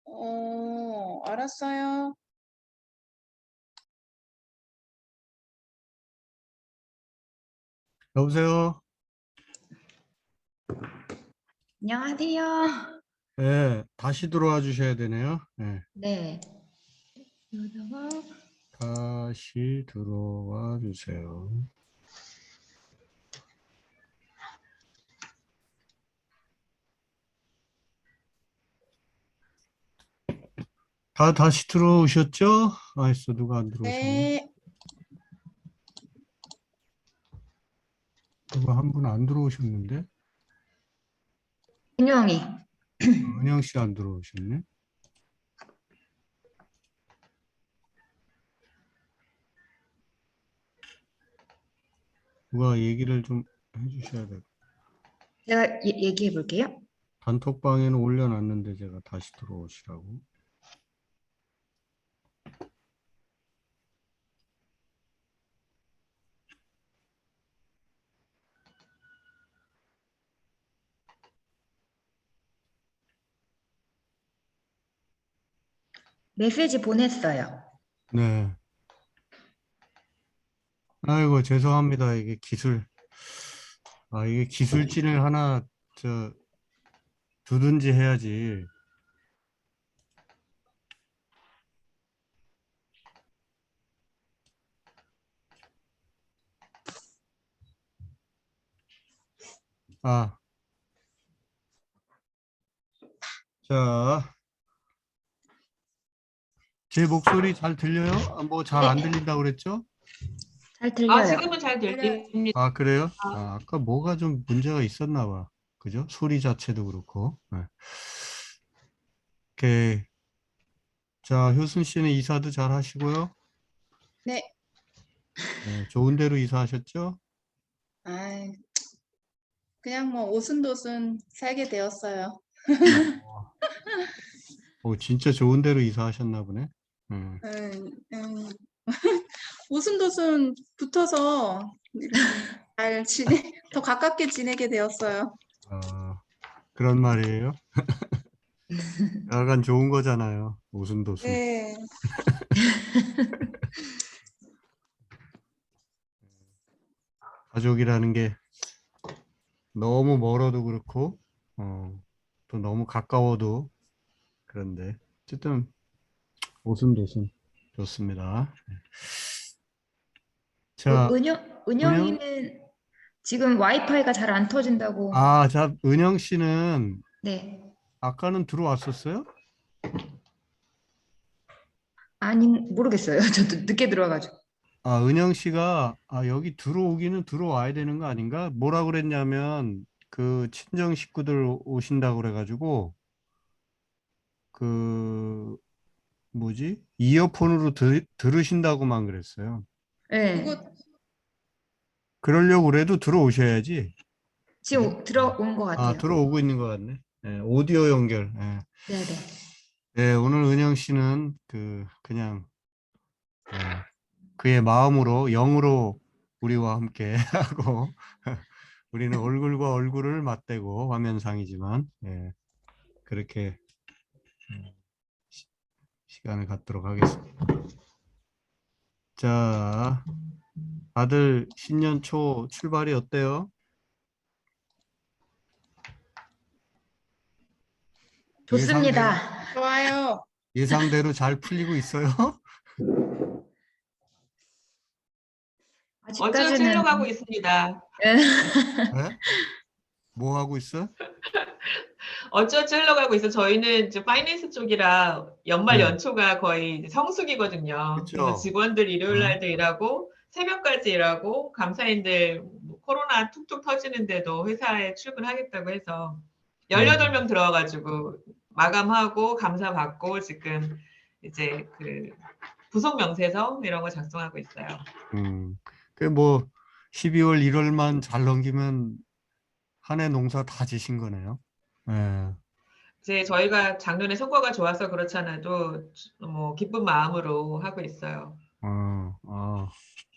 어, 알았어요. 여보세요? 안녕하세요. 네, 다시 들어와 주셔야 되네요. 네, 네. 이러다가 다시 들어와 주세요. 다시 들어오셨죠? 있어, 누가 안 들어오셨네. 네, 누가 한 분 안 들어오셨는데? 은영이. 은영 씨 안 들어오셨네. 누가 얘기를 좀 해주셔야 돼요. 제가 얘기해 볼게요. 단톡방에는 올려놨는데 제가 다시 들어오시라고. 메시지 보냈어요. 네. 아이고, 죄송합니다. 이게 기술진을 하나, 두든지 해야지. 자, 제 목소리 잘 들려요? 뭐 잘 안 들린다고 그랬죠? 잘 들려요. 지금은 잘 들립니다. 그래요? 아까 뭐가 좀 문제가 있었나 봐. 그죠? 소리 자체도 그렇고. 네. 오케이. 자, 효순 씨는 이사도 잘 하시고요. 네. 네, 좋은 데로 이사하셨죠? 아이, 그냥 뭐 오순도순 살게 되었어요. 진짜 좋은 데로 이사하셨나 보네. 음, 음, 오순도순 붙어서 이렇게 더 가깝게 지내게 되었어요. 그런 말이에요. 약간 좋은 거잖아요. 오순도순. 네, 가족이라는 게 너무 멀어도 그렇고, 또 너무 가까워도 그런데, 어쨌든 오순도순 좋습니다. 자, 은영? 은영이는 지금 와이파이가 잘 안 터진다고. 자, 은영 씨는 네. 아까는 들어왔었어요? 아니, 모르겠어요. 저도 늦게 들어와가지고. 은영 씨가 여기 들어오기는 들어와야 되는 거 아닌가? 뭐라 그랬냐면 그 친정 식구들 오신다고 그래가지고 그 뭐지? 이어폰으로 들으신다고만 그랬어요. 네. 그거 그러려고 그래도 들어오셔야지. 지금 그죠? 들어온 것 같아요. 들어오고 있는 것 같네. 네, 오디오 연결. 네. 네네. 네, 오늘 은영 씨는 그냥 그의 마음으로 영으로 우리와 함께 하고 우리는 얼굴과 얼굴을 맞대고 화면상이지만 그렇게 시간을 갖도록 하겠습니다. 자, 다들 신년 초 출발이 어때요? 좋습니다. 좋아요. 예상대로 잘 풀리고 있어요? 어쩌고 아직까지는 하고 있습니다. 네? 뭐 하고 있어? 어쩌고 하고 있어. 저희는 이제 파이낸스 쪽이라 연말 네, 연초가 거의 이제 성수기거든요. 그래서 그렇죠. 직원들 일요일 날도 일하고 새벽까지 일하고 감사인들 뭐 코로나 툭툭 터지는데도 회사에 출근하겠다고 해서 18명 들어와가지고 마감하고 감사 받고 지금 이제 그 부속 명세서 이런 거 작성하고 있어요. 뭐 12월 1월만 잘 넘기면 한 해 농사 다 지신 거네요. 네. 이제 저희가 작년에 성과가 좋아서 그렇잖아도 뭐 기쁜 마음으로 하고 있어요.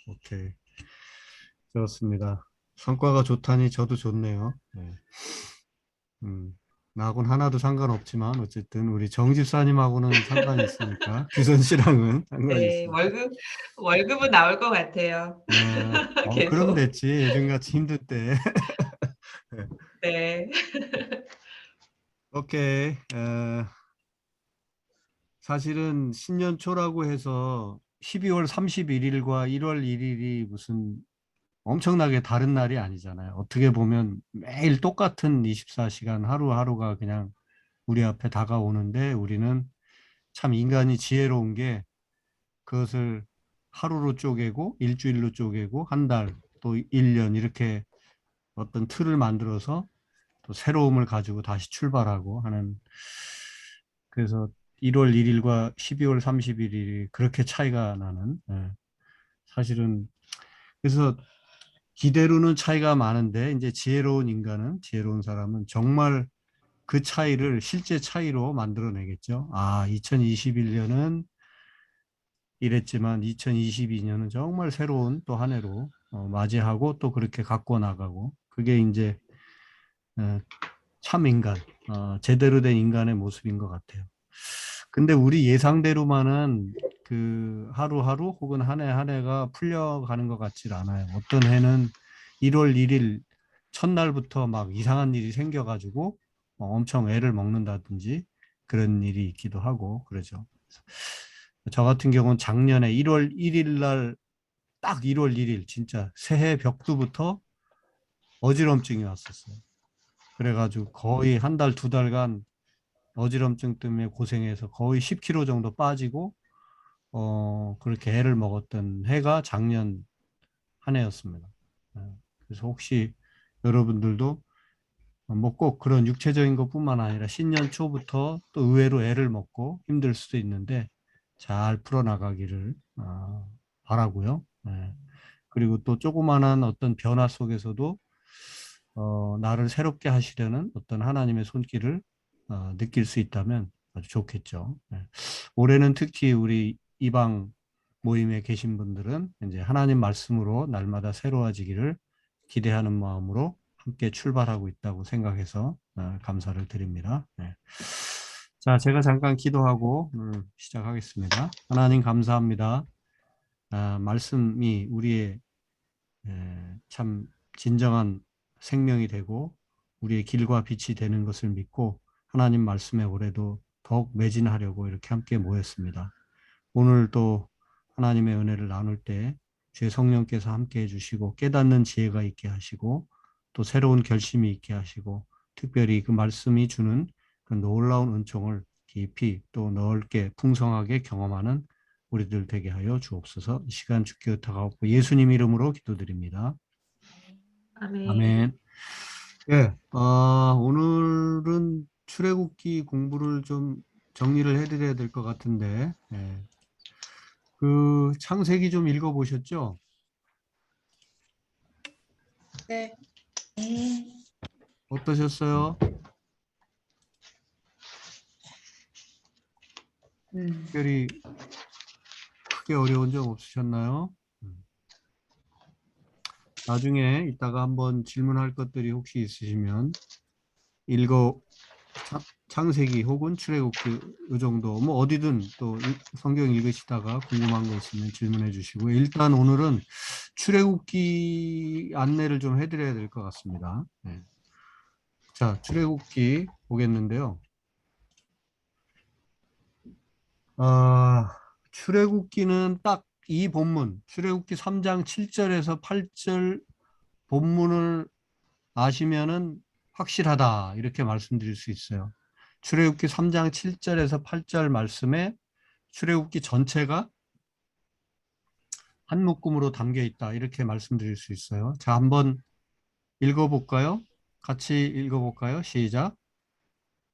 오케이. 좋습니다. 성과가 좋다니 저도 좋네요. 네. 나하고는 하나도 상관없지만 어쨌든 우리 정 집사님하고는 상관이 있으니까 규선 씨랑은 상관이 네, 있으니까. 월급은 나올 것 같아요. 그럼 계속. 됐지. 요즘같이 힘들 때. 네. 오케이. 사실은 신년 초라고 해서 12월 31일과 1월 1일이 무슨 엄청나게 다른 날이 아니잖아요. 어떻게 보면 매일 똑같은 24시간 하루하루가 그냥 우리 앞에 다가오는데 우리는 참 인간이 지혜로운 게 그것을 하루로 쪼개고 일주일로 쪼개고 한 달 또 1년 이렇게 어떤 틀을 만들어서 또 새로움을 가지고 다시 출발하고 하는 그래서 1월 1일과 12월 31일이 그렇게 차이가 나는 사실은 그래서 기대로는 차이가 많은데 이제 지혜로운 인간은 지혜로운 사람은 정말 그 차이를 실제 차이로 만들어내겠죠. 2021년은 이랬지만 2022년은 정말 새로운 또 한 해로 맞이하고 또 그렇게 갖고 나가고 그게 이제 참 인간, 제대로 된 인간의 모습인 것 같아요. 근데 우리 예상대로만은 그 하루하루 혹은 한 해 한 해가 풀려가는 것 같질 않아요. 어떤 해는 1월 1일 첫날부터 막 이상한 일이 생겨가지고 엄청 애를 먹는다든지 그런 일이 있기도 하고 그러죠. 저 같은 경우는 작년에 1월 1일 날 딱 1월 1일 진짜 새해 벽두부터 어지럼증이 왔었어요. 그래가지고 거의 한 달, 두 달간 어지럼증 때문에 고생해서 거의 10kg 정도 빠지고 그렇게 애를 먹었던 해가 작년 한 해였습니다. 그래서 혹시 여러분들도 뭐 꼭 그런 육체적인 것뿐만 아니라 신년 초부터 또 의외로 애를 먹고 힘들 수도 있는데 잘 풀어나가기를 바라고요. 그리고 또 조그만한 어떤 변화 속에서도 나를 새롭게 하시려는 어떤 하나님의 손길을 느낄 수 있다면 아주 좋겠죠. 올해는 특히 우리 이방 모임에 계신 분들은 이제 하나님 말씀으로 날마다 새로워지기를 기대하는 마음으로 함께 출발하고 있다고 생각해서 감사를 드립니다. 자, 제가 잠깐 기도하고 오늘 시작하겠습니다. 하나님 감사합니다. 말씀이 우리의 참 진정한 생명이 되고 우리의 길과 빛이 되는 것을 믿고 하나님 말씀에 올해도 더욱 매진하려고 이렇게 함께 모였습니다. 오늘 또 하나님의 은혜를 나눌 때 주의 성령께서 함께 해주시고 깨닫는 지혜가 있게 하시고 또 새로운 결심이 있게 하시고 특별히 그 말씀이 주는 그 놀라운 은총을 깊이 또 넓게 풍성하게 경험하는 우리들 되게 하여 주옵소서. 이 시간 주께 의탁하고 예수님 이름으로 기도드립니다. 아멘. 아멘. 오늘은 출애굽기 공부를 좀 정리를 해드려야 될 것 같은데, 그 창세기 좀 읽어보셨죠? 네. 어떠셨어요? 특별히 크게 어려운 점 없으셨나요? 나중에 이따가 한번 질문할 것들이 혹시 있으시면 창세기 혹은 출애굽기 이 정도 뭐 어디든 또 성경 읽으시다가 궁금한 거 있으면 질문해 주시고 일단 오늘은 출애굽기 안내를 좀 해드려야 될 것 같습니다. 자, 출애굽기 보겠는데요. 출애굽기는 딱 이 본문 출애굽기 3장 7절에서 8절 본문을 아시면은 확실하다 이렇게 말씀드릴 수 있어요. 출애굽기 3장 7절에서 8절 말씀에 출애굽기 전체가 한 묶음으로 담겨 있다 이렇게 말씀드릴 수 있어요. 자, 한번 읽어볼까요? 같이 읽어볼까요? 시작.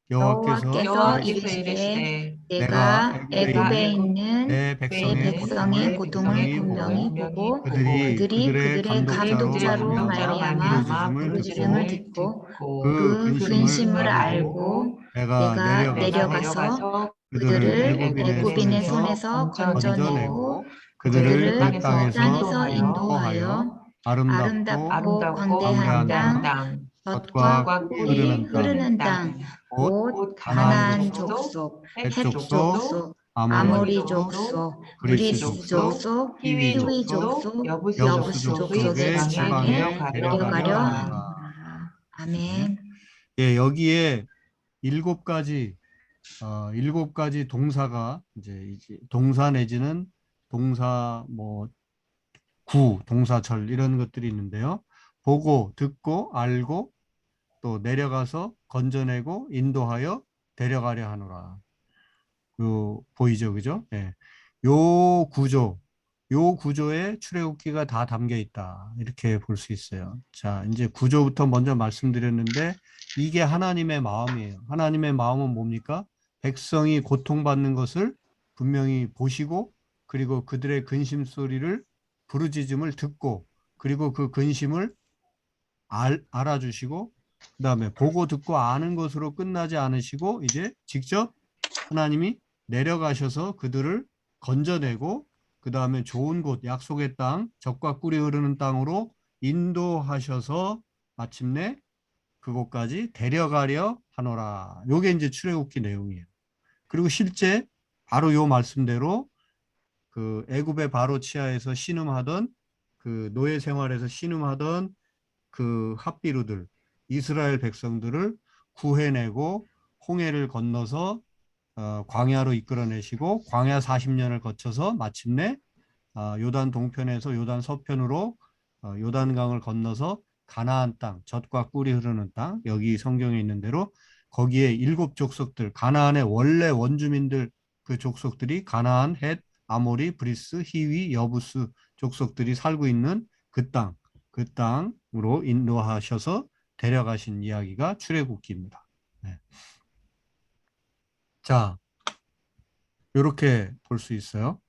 여호와께서 이르시되 내가 애굽에 있는 내 내 백성의 백성의 고통을 분명히 보고 그들이 그들의 감독자로 말미암아 부르짖음을 듣고 그 근심을 알고 내가 내려가서 그들을 애굽인의 손에서 건져내고 그들을 그 땅에서 인도하여 아름답고 아름답고 광대한 광대한 땅, 땅, 젖과 젖과 꿀이 꿀이 흐르는 흐르는 땅, 곧 곧 가나안 가나안 족속, 족속, 헷 헷 족속, 족속, 아모리 아모리 족속, 족속, 그리스 그리스 족속, 족속, 히위 히위 족속, 족속, 여부수 여부수 여부수 족속의 족속의 족속의 지방에 지방에 지방에 데려가려 데려가려 데려가려 하노라. 하노라. 하노라. 네. 아멘. 예, 여기에 일곱 가지 동사가 이제 동사 내지는 동사 뭐 구, 동사절 이런 것들이 있는데요. 보고, 듣고, 알고, 또 내려가서 건져내고 인도하여 데려가려 하노라. 요 보이죠, 그죠? 예. 요 구조, 요 구조에 출애굽기가 다 담겨 있다. 이렇게 볼 수 있어요. 자, 이제 구조부터 먼저 말씀드렸는데 이게 하나님의 마음이에요. 하나님의 마음은 뭡니까? 백성이 고통받는 것을 분명히 보시고 그리고 그들의 근심 소리를 부르짖음을 듣고 그리고 그 근심을 알아주시고 그다음에 보고 듣고 아는 것으로 끝나지 않으시고 이제 직접 하나님이 내려가셔서 그들을 건져내고 그다음에 좋은 곳 약속의 땅 젖과 꿀이 흐르는 땅으로 인도하셔서 마침내 그곳까지 데려가려 하노라. 요게 이제 출애굽기 내용이에요. 그리고 실제 바로 요 말씀대로 그 애굽의 바로 치하에서 신음하던 그 노예 생활에서 신음하던 그 합비루들 이스라엘 백성들을 구해내고 홍해를 건너서 광야로 이끌어내시고 광야 40년을 거쳐서 마침내 요단 동편에서 요단 서편으로 요단강을 건너서 가나안 땅, 젖과 꿀이 흐르는 땅, 여기 성경에 있는 대로 거기에 일곱 족속들, 가나안의 원래 원주민들 그 족속들이 가나안, 헷, 아모리, 브리스, 히위, 여부스 족속들이 살고 있는 그 땅, 그 땅으로 인도하셔서 데려가신 이야기가 출애굽기입니다. 네. 자, 이렇게 볼 수 있어요.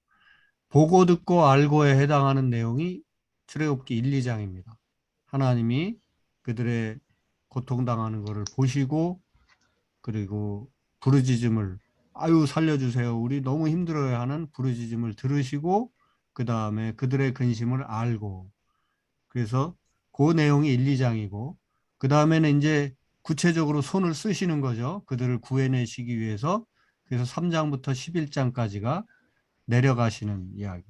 보고 듣고 알고에 해당하는 내용이 출애굽기 1, 2장입니다. 하나님이 그들의 고통당하는 것을 보시고 그리고 부르짖음을 아유 살려주세요. 우리 너무 힘들어요 하는 부르짖음을 들으시고 그 다음에 그들의 근심을 알고 그래서 그 내용이 1, 2장이고 그 다음에는 이제 구체적으로 손을 쓰시는 거죠. 그들을 구해내시기 위해서 그래서 3장부터 11장까지가 내려가시는 이야기.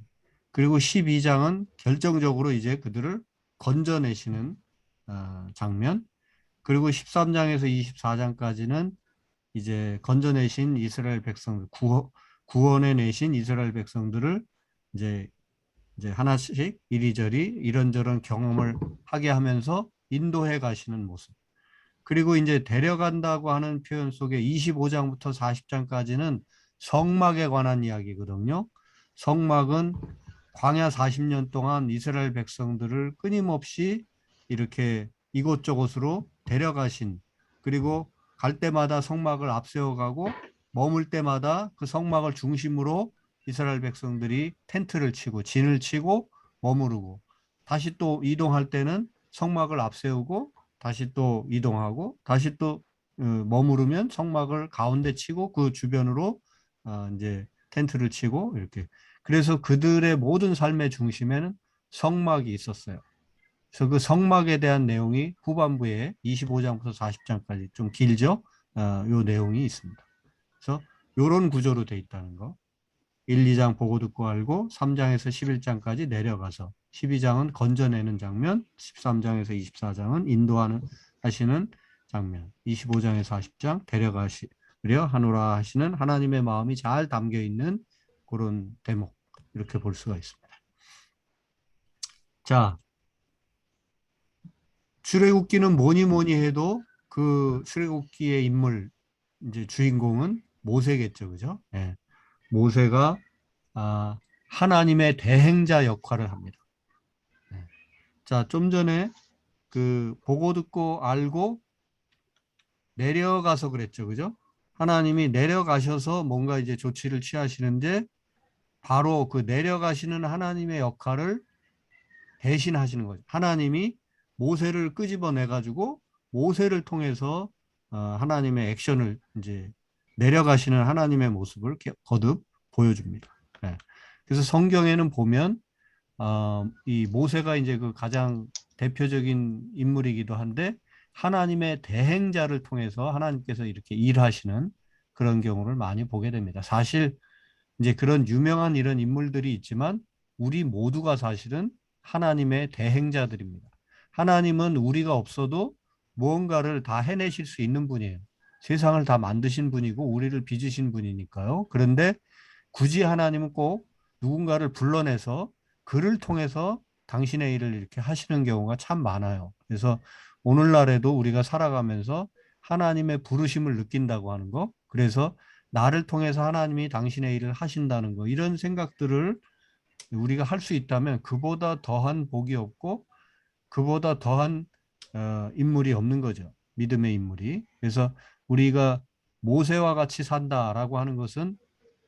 그리고 12장은 결정적으로 이제 그들을 건져내시는 장면. 그리고 13장에서 24장까지는 이제 건져내신 이스라엘 백성들, 구원해 내신 이스라엘 백성들을 이제 하나씩 이리저리 이런저런 경험을 하게 하면서 인도해 가시는 모습. 그리고 이제 데려간다고 하는 표현 속에 25장부터 40장까지는 성막에 관한 이야기거든요. 성막은 광야 40년 동안 이스라엘 백성들을 끊임없이 이렇게 이곳저곳으로 데려가신 그리고 갈 때마다 성막을 앞세워가고 머물 때마다 그 성막을 중심으로 이스라엘 백성들이 텐트를 치고 진을 치고 머무르고 다시 또 이동할 때는 성막을 앞세우고 다시 또 이동하고 다시 또 머무르면 성막을 가운데 치고 그 주변으로 이제 텐트를 치고 이렇게 그래서 그들의 모든 삶의 중심에는 성막이 있었어요. 그래서 그 성막에 대한 내용이 후반부에 25장부터 40장까지 좀 길죠. 요 내용이 있습니다. 그래서 이런 구조로 돼 있다는 거. 1, 2장 보고 듣고 알고 3장에서 11장까지 내려가서 12장은 건져내는 장면, 13장에서 24장은 인도하는 하시는 장면, 25장에서 40장 데려가시려 하노라 하시는 하나님의 마음이 잘 담겨 있는 그런 대목 이렇게 볼 수가 있습니다. 자, 출애굽기는 뭐니 해도 그 출애굽기의 인물 이제 주인공은 모세겠죠, 그죠? 네. 모세가 하나님의 대행자 역할을 합니다. 네. 자, 좀 전에 그 보고 듣고 알고 내려가서 그랬죠, 그죠? 하나님이 내려가셔서 뭔가 이제 조치를 취하시는데 바로 그 내려가시는 하나님의 역할을 대신하시는 거죠. 하나님이 모세를 끄집어내 가지고 모세를 통해서 하나님의 액션을 이제 내려가시는 하나님의 모습을 거듭 보여줍니다. 네. 그래서 성경에는 보면 이 모세가 이제 그 가장 대표적인 인물이기도 한데 하나님의 대행자를 통해서 하나님께서 이렇게 일하시는 그런 경우를 많이 보게 됩니다. 사실 이제 그런 유명한 이런 인물들이 있지만 우리 모두가 사실은 하나님의 대행자들입니다. 하나님은 우리가 없어도 무언가를 다 해내실 수 있는 분이에요. 세상을 다 만드신 분이고 우리를 빚으신 분이니까요. 그런데 굳이 하나님은 꼭 누군가를 불러내서 그를 통해서 당신의 일을 이렇게 하시는 경우가 참 많아요. 그래서 오늘날에도 우리가 살아가면서 하나님의 부르심을 느낀다고 하는 거, 그래서 나를 통해서 하나님이 당신의 일을 하신다는 거, 이런 생각들을 우리가 할 수 있다면 그보다 더한 복이 없고 그보다 더한 인물이 없는 거죠. 믿음의 인물이. 그래서 우리가 모세와 같이 산다라고 하는 것은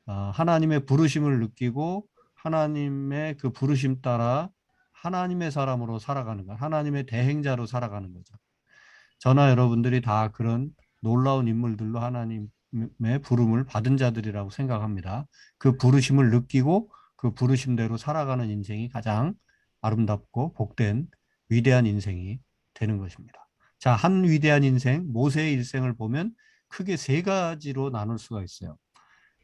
하나님의 부르심을 느끼고 하나님의 그 부르심 따라 하나님의 사람으로 살아가는 것, 하나님의 대행자로 살아가는 거죠. 저나 여러분들이 다 그런 놀라운 인물들로 하나님의 부름을 받은 자들이라고 생각합니다. 그 부르심을 느끼고 그 부르심대로 살아가는 인생이 가장 아름답고 복된 위대한 인생이 되는 것입니다. 자, 한 위대한 인생, 모세의 일생을 보면 크게 세 가지로 나눌 수가 있어요.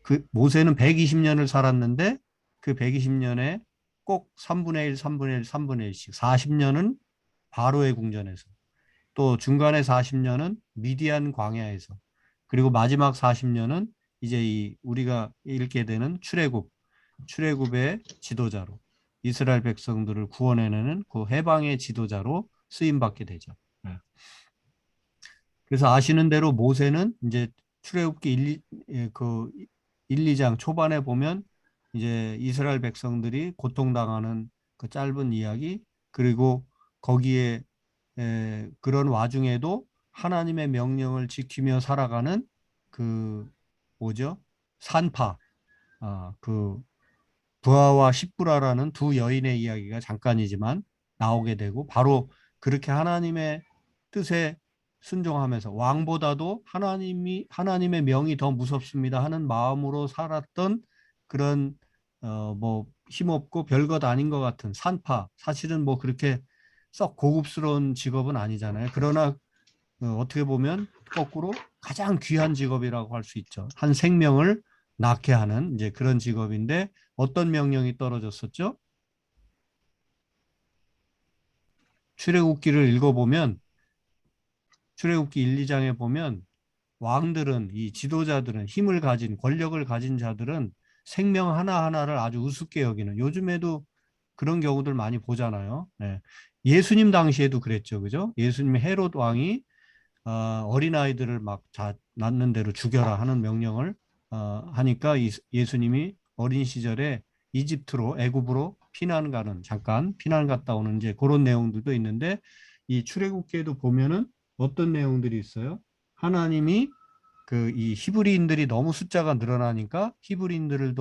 그 모세는 120년을 살았는데 그 120년에 꼭 3분의 1, 3분의 1, 3분의 1씩 40년은 바로의 궁전에서, 또 중간에 40년은 미디안 광야에서, 그리고 마지막 40년은 이제 이 우리가 읽게 되는 출애굽의 지도자로, 이스라엘 백성들을 구원해내는 그 해방의 지도자로 쓰임 받게 되죠. 그래서 아시는 대로 모세는 이제 출애굽기 1, 2장 초반에 보면 이제 이스라엘 백성들이 고통당하는 그 짧은 이야기, 그리고 거기에 그런 와중에도 하나님의 명령을 지키며 살아가는 그 뭐죠? 산파, 그 부하와 십부라라는 두 여인의 이야기가 잠깐이지만 나오게 되고, 바로 그렇게 하나님의 뜻에 순종하면서 왕보다도 하나님의 명이 더 무섭습니다 하는 마음으로 살았던 그런 뭐 힘없고 별것 아닌 것 같은 산파, 사실은 뭐 그렇게 썩 고급스러운 직업은 아니잖아요. 그러나 어떻게 보면 거꾸로 가장 귀한 직업이라고 할 수 있죠. 한 생명을 낳게 하는 이제 그런 직업인데, 어떤 명령이 떨어졌었죠? 출애굽기를 읽어보면, 출애굽기 1, 2장에 보면 왕들은, 이 지도자들은, 힘을 가진, 권력을 가진 자들은 생명 하나하나를 아주 우습게 여기는, 요즘에도 그런 경우들 많이 보잖아요. 네. 예수님 당시에도 그랬죠. 그죠? 예수님 헤롯 왕이 어린아이들을 막 낳는 대로 죽여라 하는 명령을 하니까 예수님이 어린 시절에 이집트로, 애굽으로 피난 가는, 잠깐 피난 갔다 오는 이제 그런 내용들도 있는데, 이 출애굽기에도 보면은 어떤 내용들이 있어요? 하나님이 그 이 히브리인들이 너무 숫자가 늘어나니까 히브리인들을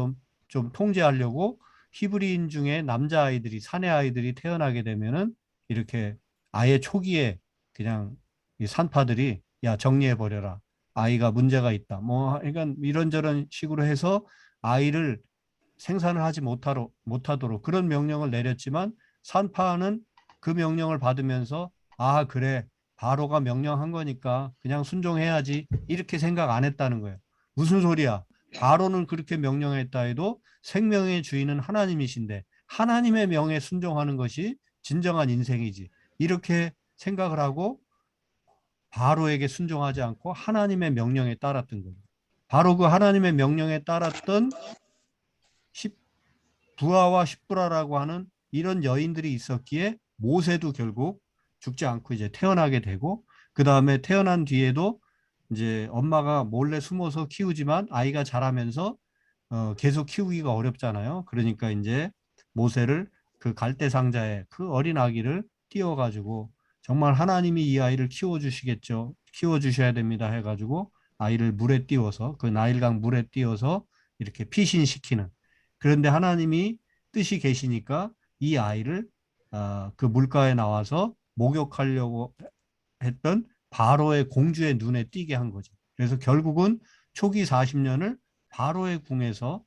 좀 통제하려고 히브리인 중에 남자아이들이, 사내 아이들이 태어나게 되면은 이렇게 아예 초기에 그냥 이 산파들이 야 정리해 버려라, 아이가 문제가 있다, 뭐 그러니까 이런저런 식으로 해서 아이를 생산을 하지 못하도록 그런 명령을 내렸지만, 산파는 그 명령을 받으면서 아 그래 바로가 명령한 거니까 그냥 순종해야지 이렇게 생각 안 했다는 거예요. 무슨 소리야? 바로는 그렇게 명령했다 해도 생명의 주인은 하나님이신데 하나님의 명에 순종하는 것이 진정한 인생이지, 이렇게 생각을 하고 바로에게 순종하지 않고 하나님의 명령에 따랐던 거예요. 바로 그 하나님의 명령에 따랐던 부하와 십부라라고 하는 이런 여인들이 있었기에 모세도 결국 죽지 않고 이제 태어나게 되고, 그 다음에 태어난 뒤에도 이제 엄마가 몰래 숨어서 키우지만 아이가 자라면서 계속 키우기가 어렵잖아요. 그러니까 이제 모세를 그 갈대 상자에 그 어린 아기를 띄워가지고 정말 하나님이 이 아이를 키워주시겠죠, 키워주셔야 됩니다 해가지고 아이를 물에 띄워서, 그 나일강 물에 띄워서 이렇게 피신시키는, 그런데 하나님이 뜻이 계시니까 이 아이를 그 물가에 나와서 목욕하려고 했던 바로의 공주의 눈에 띄게 한 거죠. 그래서 결국은 초기 40년을 바로의 궁에서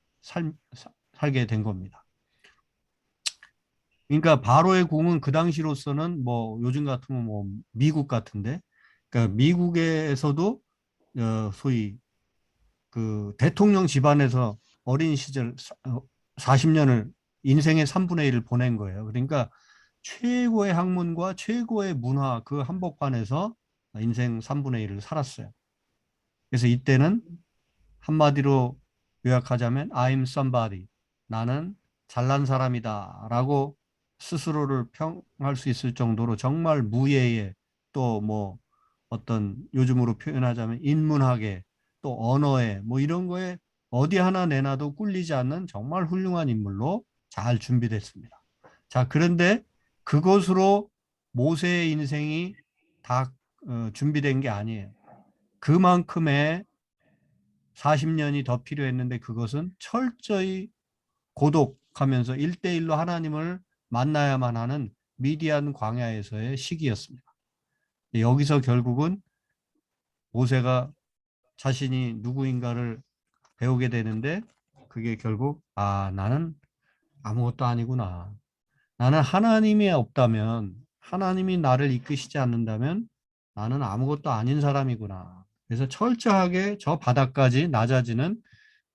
살게 된 겁니다. 그러니까 바로의 궁은 그 당시로서는 뭐 요즘 같으면 뭐 미국 같은데, 그러니까 미국에서도 소위 그 대통령 집안에서 어린 시절 40년을 인생의 3분의 1을 보낸 거예요. 그러니까 최고의 학문과 최고의 문화 그 한복판에서 인생 3분의 1을 살았어요. 그래서 이때는 한마디로 요약하자면 I'm somebody. 나는 잘난 사람이다라고 스스로를 평할 수 있을 정도로 정말 무예의 또 뭐 어떤 요즘으로 표현하자면 인문학의 또 언어의 뭐 이런 거에 어디 하나 내놔도 꿀리지 않는 정말 훌륭한 인물로 잘 준비됐습니다. 자, 그런데 그것으로 모세의 인생이 다 준비된 게 아니에요. 그만큼의 40년이 더 필요했는데 그것은 철저히 고독하면서 1대1로 하나님을 만나야만 하는 미디안 광야에서의 시기였습니다. 여기서 결국은 모세가 자신이 누구인가를 배우게 되는데 그게 결국 나는 아무것도 아니구나. 나는 하나님이 없다면 하나님이 나를 이끄시지 않는다면 나는 아무것도 아닌 사람이구나. 그래서 철저하게 저 바닥까지 낮아지는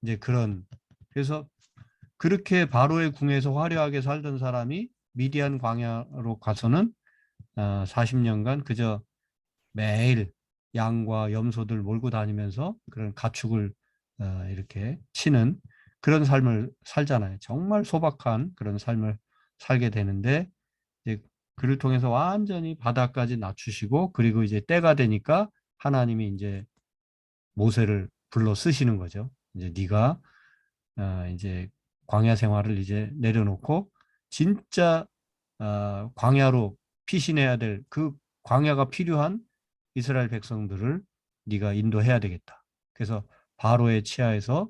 이제 그런 그래서 그렇게 바로의 궁에서 화려하게 살던 사람이 미디안 광야로 가서는 40년간 그저 매일 양과 염소들 몰고 다니면서 그런 가축을 이렇게 치는 그런 삶을 살잖아요. 정말 소박한 그런 삶을 살게 되는데 이제 그를 통해서 완전히 바닥까지 낮추시고 그리고 이제 때가 되니까 하나님이 이제 모세를 불러 쓰시는 거죠. 이제 네가 이제 광야 생활을 이제 내려놓고 진짜 광야로 피신해야 될 그 광야가 필요한 이스라엘 백성들을 네가 인도해야 되겠다. 그래서 바로의 치하에서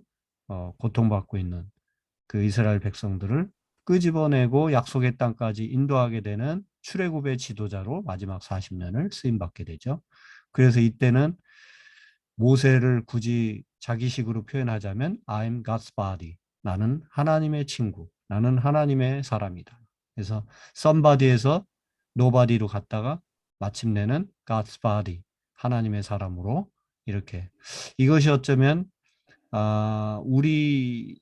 고통받고 있는 그 이스라엘 백성들을 끄집어내고 약속의 땅까지 인도하게 되는 출애굽의 지도자로 마지막 40년을 쓰임받게 되죠. 그래서 이때는 모세를 굳이 자기식으로 표현하자면 I'm God's body. 나는 하나님의 친구. 나는 하나님의 사람이다. 그래서 somebody에서 nobody로 갔다가 마침내는 God's body. 하나님의 사람으로 이렇게 이것이 어쩌면 우리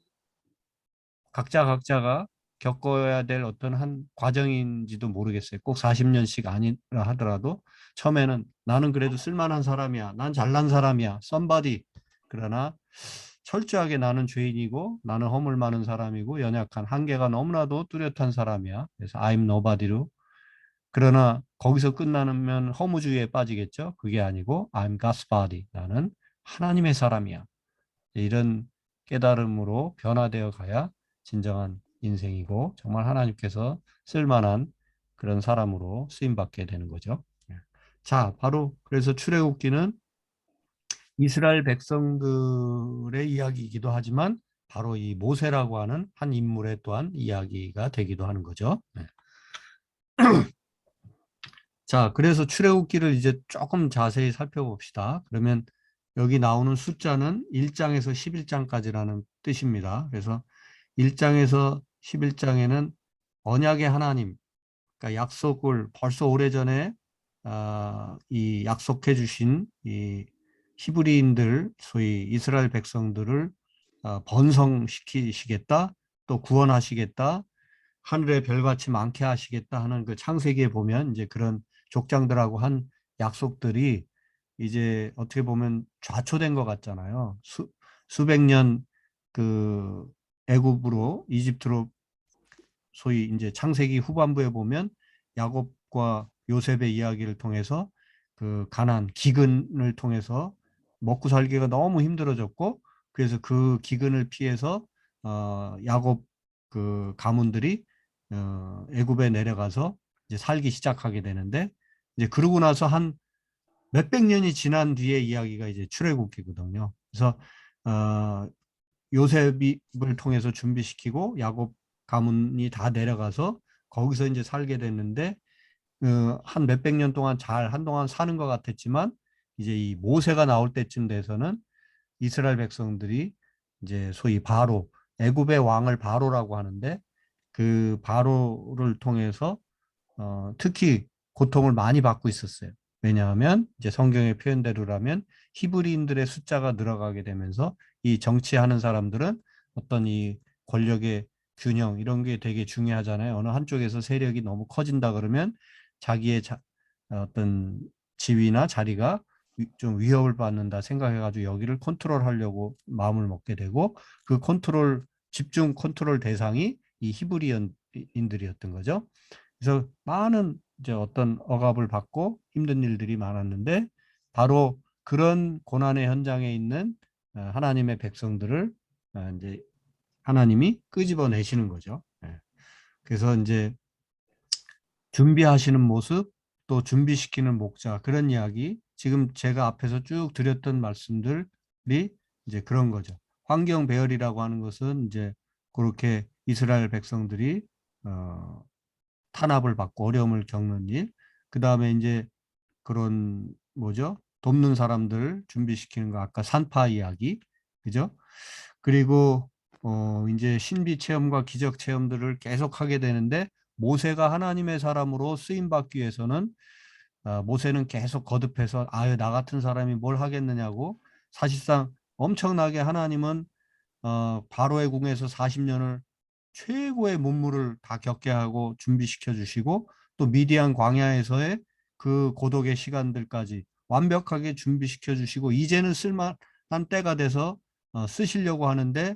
각자가 겪어야 될 어떤 한 과정인지도 모르겠어요. 꼭 40년씩 아니라 하더라도 처음에는 나는 그래도 쓸만한 사람이야. 난 잘난 사람이야. somebody. 그러나 철저하게 나는 죄인이고 나는 허물 많은 사람이고 연약한 한계가 너무나도 뚜렷한 사람이야. 그래서 I'm nobody로. 그러나 거기서 끝나면 허무주의에 빠지겠죠. 그게 아니고 I'm God's body. 나는 하나님의 사람이야. 이런 깨달음으로 변화되어 가야 진정한 인생이고 정말 하나님께서 쓸만한 그런 사람으로 쓰임받게 되는 거죠. 자, 바로 그래서 출애굽기는 이스라엘 백성들의 이야기이기도 하지만 바로 이 모세라고 하는 한 인물의 또한 이야기가 되기도 하는 거죠. 자, 그래서 출애굽기를 이제 조금 자세히 살펴봅시다. 그러면 여기 나오는 숫자는 1장에서 11장까지라는 뜻입니다. 그래서 1장에서 11장에는 언약의 하나님, 그러니까 약속을 벌써 오래전에 이 약속해 주신 이 히브리인들, 소위 이스라엘 백성들을 번성시키시겠다, 또 구원하시겠다, 하늘의 별같이 많게 하시겠다 하는 그 창세기에 보면 이제 그런 족장들하고 한 약속들이 이제 어떻게 보면 좌초된 것 같잖아요. 수백 년 그 애굽으로 이집트로 소위 이제 창세기 후반부에 보면 야곱과 요셉의 이야기를 통해서 그 가난 기근을 통해서 먹고 살기가 너무 힘들어졌고 그래서 그 기근을 피해서 야곱 그 가문들이 애굽에 내려가서 이제 살기 시작하게 되는데 이제 그러고 나서 한 몇백 년이 지난 뒤에 이야기가 이제 출애굽기거든요. 그래서 요셉을 통해서 준비시키고 야곱 가문이 다 내려가서 거기서 이제 살게 됐는데 한 몇백 년 동안 잘 한동안 사는 것 같았지만 이제 이 모세가 나올 때쯤 돼서는 이스라엘 백성들이 이제 소위 바로 애굽의 왕을 바로라고 하는데 그 바로를 통해서 특히 고통을 많이 받고 있었어요. 왜냐하면 이제 성경의 표현대로라면 히브리인들의 숫자가 늘어가게 되면서 이 정치하는 사람들은 어떤 이 권력의 균형 이런 게 되게 중요하잖아요. 어느 한쪽에서 세력이 너무 커진다 그러면 자기의 어떤 지위나 자리가 좀 위협을 받는다 생각해가지고 여기를 컨트롤하려고 마음을 먹게 되고 그 집중 컨트롤 대상이 이 히브리인들이었던 거죠. 그래서 많은 이제 어떤 억압을 받고 힘든 일들이 많았는데 바로 그런 고난의 현장에 있는 하나님의 백성들을 이제 하나님이 끄집어내시는 거죠. 예. 그래서 이제 준비하시는 모습, 또 준비시키는 목자, 그런 이야기, 지금 제가 앞에서 쭉 드렸던 말씀들이 이제 그런 거죠. 환경 배열이라고 하는 것은 이제 그렇게 이스라엘 백성들이 탄압을 받고 어려움을 겪는 일, 그 다음에 이제 그런 뭐죠? 돕는 사람들 준비시키는 거, 아까 산파 이야기, 그죠? 그리고 이제 신비 체험과 기적 체험들을 계속 하게 되는데 모세가 하나님의 사람으로 쓰임 받기 위해서는 모세는 계속 거듭해서 아유 나 같은 사람이 뭘 하겠느냐고, 사실상 엄청나게 하나님은 바로의 궁에서 40년을 최고의 문물을 다 겪게 하고 준비시켜 주시고 또 미디안 광야에서의 그 고독의 시간들까지 완벽하게 준비시켜 주시고 이제는 쓸만한 때가 돼서 쓰시려고 하는데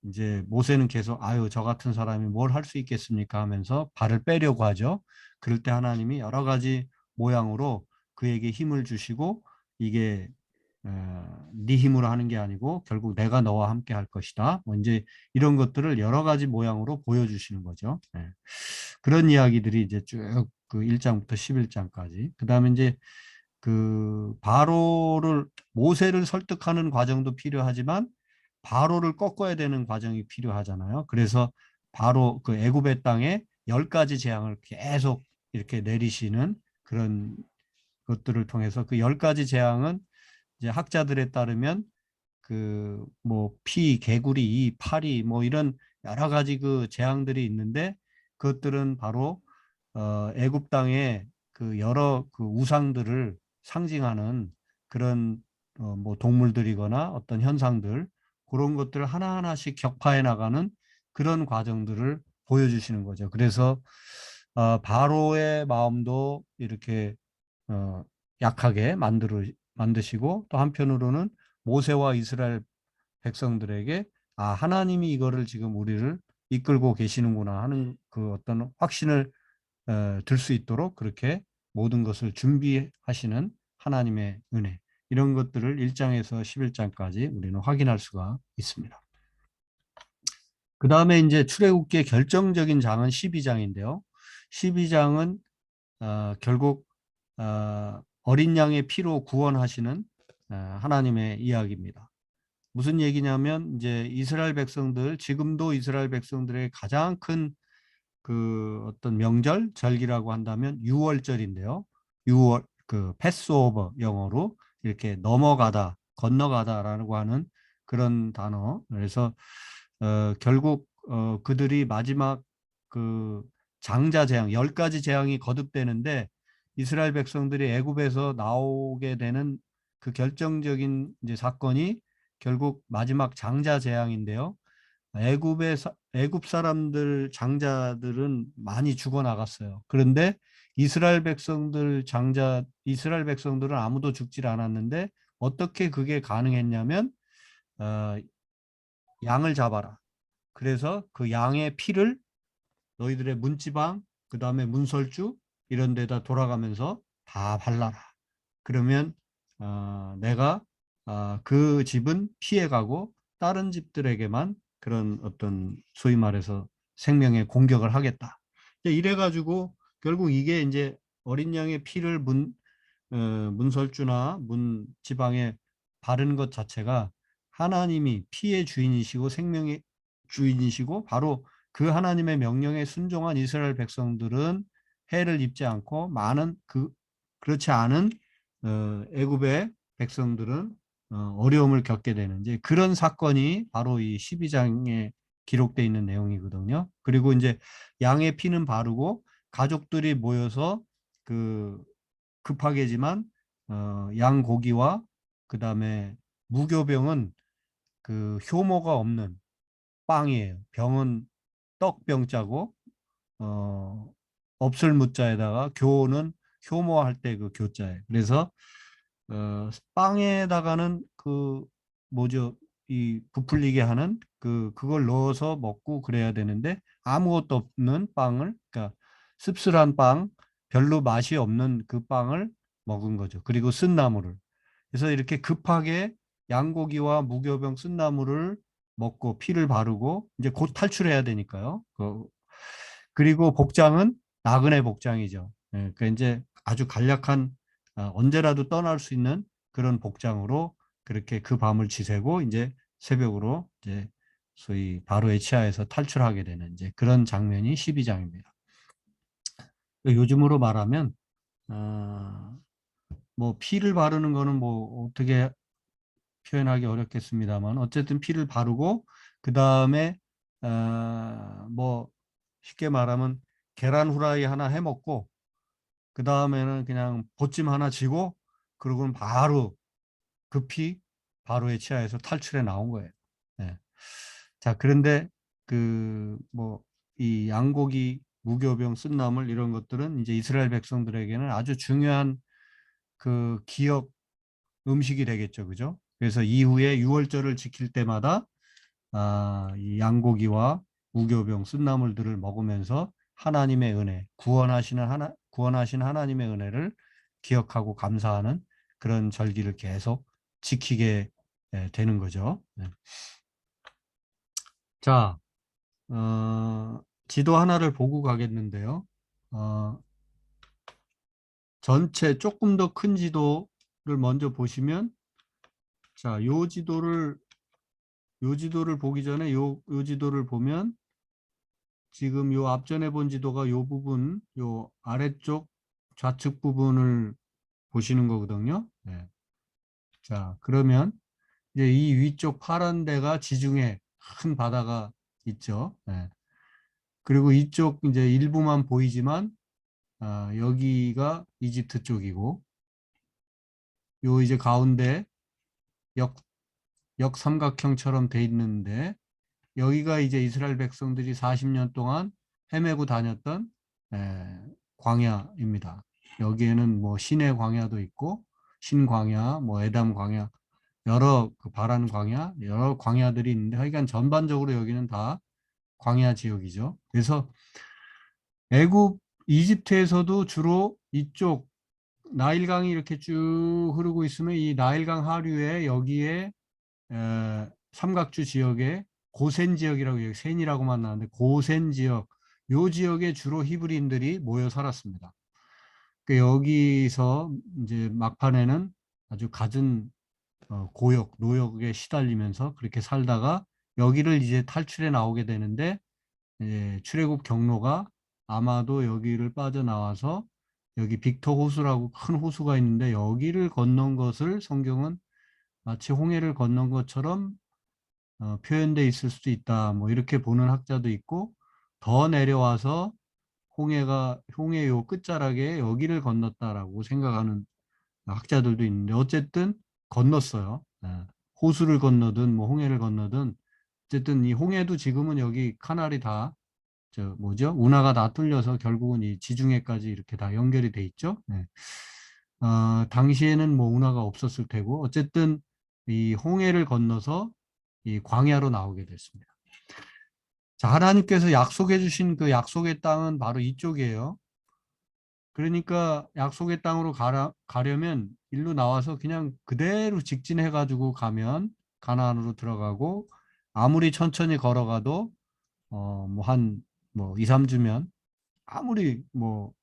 이제 모세는 계속 아유 저 같은 사람이 뭘 할 수 있겠습니까 하면서 발을 빼려고 하죠. 그럴 때 하나님이 여러 가지 모양으로 그에게 힘을 주시고 이게 네 힘으로 하는 게 아니고 결국 내가 너와 함께 할 것이다. 뭐 이제 이런 것들을 여러 가지 모양으로 보여주시는 거죠. 예. 그런 이야기들이 이제 쭉 그 1장부터 11장까지. 그다음에 이제 그 모세를 설득하는 과정도 필요하지만 바로를 꺾어야 되는 과정이 필요하잖아요. 그래서 바로 그 애굽의 땅에 10가지 재앙을 계속 이렇게 내리시는 그런 것들을 통해서 그 10가지 재앙은 이제 학자들에 따르면 그 뭐 개구리, 파리 뭐 이런 여러 가지 그 재앙들이 있는데 그것들은 바로 애굽 땅의 그 여러 그 우상들을 상징하는 그런 뭐 동물들이거나 어떤 현상들, 그런 것들을 하나하나씩 격파해 나가는 그런 과정들을 보여주시는 거죠. 그래서 바로의 마음도 이렇게 약하게 만드시고 또 한편으로는 모세와 이스라엘 백성들에게 하나님이 이거를 지금 우리를 이끌고 계시는구나 하는 그 어떤 확신을 들 수 있도록 그렇게 모든 것을 준비하시는 하나님의 은혜, 이런 것들을 1장에서 11장까지 우리는 확인할 수가 있습니다. 그 다음에 이제 출애굽기의 결정적인 장은 12장인데요. 12장은 결국 어린 양의 피로 구원하시는 하나님의 이야기입니다. 무슨 얘기냐면 이제 이스라엘 백성들, 지금도 이스라엘 백성들의 가장 큰 그 어떤 명절, 절기라고 한다면 유월절인데요. 유월 그 패스오버, 영어로 이렇게 넘어가다, 건너가다라고 하는 그런 단어. 그래서 결국 그들이 마지막 그 장자 재앙, 10가지 재앙이 거듭되는데 이스라엘 백성들이 애굽에서 나오게 되는 그 결정적인 이제 사건이 결국 마지막 장자 재앙인데요. 애굽 사람들 장자들은 많이 죽어 나갔어요. 그런데 이스라엘 백성들은 아무도 죽질 않았는데 어떻게 그게 가능했냐면 양을 잡아라. 그래서 그 양의 피를 너희들의 문지방, 그 다음에 문설주 이런 데다 돌아가면서 다 발라라. 그러면 내가 그 집은 피해가고 다른 집들에게만 그런 어떤 소위 말해서 생명의 공격을 하겠다. 이래가지고 결국 이게 이제 어린 양의 피를 문설주나 문지방에 바른 것 자체가 하나님이 피의 주인이시고 생명의 주인이시고 바로 그 하나님의 명령에 순종한 이스라엘 백성들은 해를 입지 않고 많은 그렇지 않은 애굽의 백성들은 어려움을 겪게 되는 이제 그런 사건이 바로 이 12장에 기록돼 있는 내용이거든요. 그리고 이제 양의 피는 바르고 가족들이 모여서 그 급하게지만 양 고기와 그다음에 무교병은 그 효모가 없는 빵이에요. 병은 떡병자고 없을 무자에다가 교는 효모할 때 그 교자예요. 그래서 빵에다가는 그 뭐죠? 이 부풀리게 하는 그걸 넣어서 먹고 그래야 되는데 아무것도 없는 빵을, 그러니까 씁쓸한 빵, 별로 맛이 없는 그 빵을 먹은 거죠. 그리고 쓴나물을. 그래서 이렇게 급하게 양고기와 무교병 쓴나물을 먹고 피를 바르고 이제 곧 탈출해야 되니까요. 그리고 복장은 나그네 복장이죠. 예, 그 이제 아주 간략한 언제라도 떠날 수 있는 그런 복장으로 그렇게 그 밤을 지새고 이제 새벽으로 이제 소위 바로의 치하에서 탈출하게 되는 이제 그런 장면이 12장입니다. 요즘으로 말하면 뭐 피를 바르는 거는 뭐 어떻게 표현하기 어렵겠습니다만 어쨌든 피를 바르고 그 다음에 뭐 쉽게 말하면 계란 후라이 하나 해 먹고 그 다음에는 그냥 보찜 하나 지고 그러고는 바로 급히 바로의 치하에서 탈출해 나온 거예요. 네. 자, 그런데 그 뭐 이 양고기, 무교병, 쓴나물 이런 것들은 이제 이스라엘 백성들에게는 아주 중요한 그 기억 음식이 되겠죠, 그죠? 그래서 이후에 유월절을 지킬 때마다 이 양고기와 무교병, 쓴나물들을 먹으면서 하나님의 은혜, 구원하신 하나님의 은혜를 기억하고 감사하는 그런 절기를 계속 지키게 되는 거죠. 네. 자, 지도 하나를 보고 가겠는데요. 전체 조금 더 큰 지도를 먼저 보시면, 자, 요 지도를 보기 전에 요 지도를 보면 지금 요 앞전에 본 지도가 요 부분, 요 아래쪽 좌측 부분을 보시는 거거든요. 네. 자, 그러면 이제 이 위쪽 파란 데가 지중해 큰 바다가 있죠. 네. 그리고 이쪽 이제 일부만 보이지만 여기가 이집트 쪽이고 요 이제 가운데 역삼각형처럼 돼 있는데 여기가 이제 이스라엘 백성들이 40년 동안 헤매고 다녔던 광야입니다. 여기에는 뭐 신의 광야도 있고 신광야, 뭐 에담 광야, 여러 그 바란 광야, 여러 광야들이 있는데 하여간 전반적으로 여기는 다 광야 지역이죠. 그래서 이집트에서도 주로 이쪽 나일강이 이렇게 쭉 흐르고 있으면 이 나일강 하류에 여기에 삼각주 지역에 고센 지역이라고 여기 센이라고만 나왔는데 고센 지역, 요 지역에 주로 히브리인들이 모여 살았습니다. 그 여기서 이제 막판에는 아주 갖은 노역에 시달리면서 그렇게 살다가 여기를 이제 탈출해 나오게 되는데 출애굽 경로가 아마도 여기를 빠져나와서 여기 빅터 호수라고 큰 호수가 있는데 여기를 건넌 것을 성경은 마치 홍해를 건넌 것처럼 표현돼 있을 수도 있다. 뭐 이렇게 보는 학자도 있고 더 내려와서 홍해 요 끝자락에 여기를 건넜다라고 생각하는 학자들도 있는데 어쨌든 건넜어요. 호수를 건너든 뭐 홍해를 건너든 어쨌든 이 홍해도 지금은 여기 카날이 다 운하가 다 뚫려서 결국은 이 지중해까지 이렇게 다 연결이 돼 있죠. 네. 당시에는 뭐 운하가 없었을 테고 어쨌든 이 홍해를 건너서 이 광야로 나오게 됐습니다. 자, 하나님께서 약속해 주신 그 약속의 땅은 바로 이쪽이에요. 그러니까 약속의 땅으로 가려면 일로 나와서 그냥 그대로 직진해 가지고 가면 가나안으로 들어가고 아무리 천천히 걸어가도 뭐 2, 3주면 아무리 뭐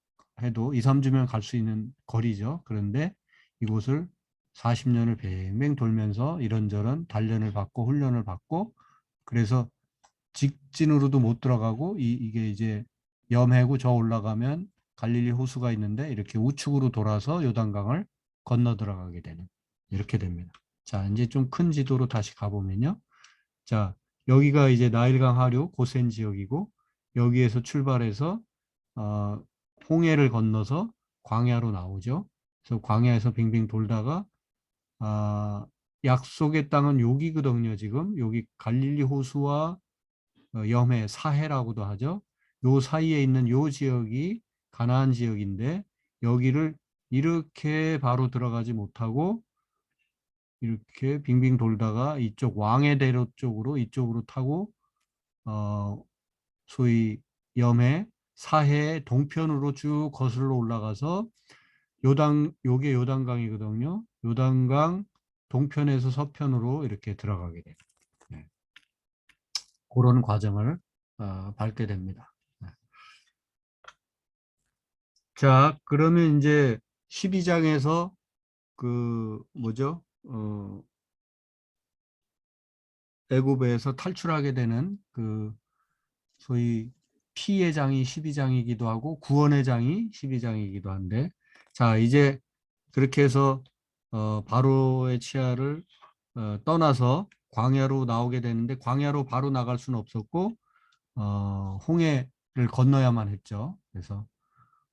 해도 2, 3주면 갈 수 있는 거리죠. 그런데 이곳을 40년을 뱅뱅 돌면서 이런저런 단련을 받고 훈련을 받고 그래서 직진으로도 못 들어가고 이게 이제 염해고 저 올라가면 갈릴리 호수가 있는데 이렇게 우측으로 돌아서 요단강을 건너 들어가게 되는 이렇게 됩니다. 자, 이제 좀 큰 지도로 다시 가보면요. 자, 여기가 이제 나일강 하류 고센 지역이고 여기에서 출발해서 홍해를 건너서 광야로 나오죠. 그래서 광야에서 빙빙 돌다가 약속의 땅은 여기거든요. 지금 여기 갈릴리 호수와 염해 사해라고도 하죠. 요 사이에 있는 요 지역이 가나안 지역인데 여기를 이렇게 바로 들어가지 못하고 이렇게 빙빙 돌다가 이쪽 왕의 대로 쪽으로 이쪽으로 타고 소위 염해 사해 동편으로 쭉 거슬러 올라가서 요게 요단강이거든요. 요단강 동편에서 서편으로 이렇게 들어가게 돼요. 네. 그런 과정을 밟게 됩니다. 네. 자, 그러면 이제 12장에서 그 뭐죠? 애굽에서 탈출하게 되는 그 소위 피의 장이 12장이기도 하고 구원의 장이 12장이기도 한데, 자 이제 그렇게 해서 바로의 치하를 떠나서 광야로 나오게 되는데 광야로 바로 나갈 수는 없었고 홍해를 건너야만 했죠. 그래서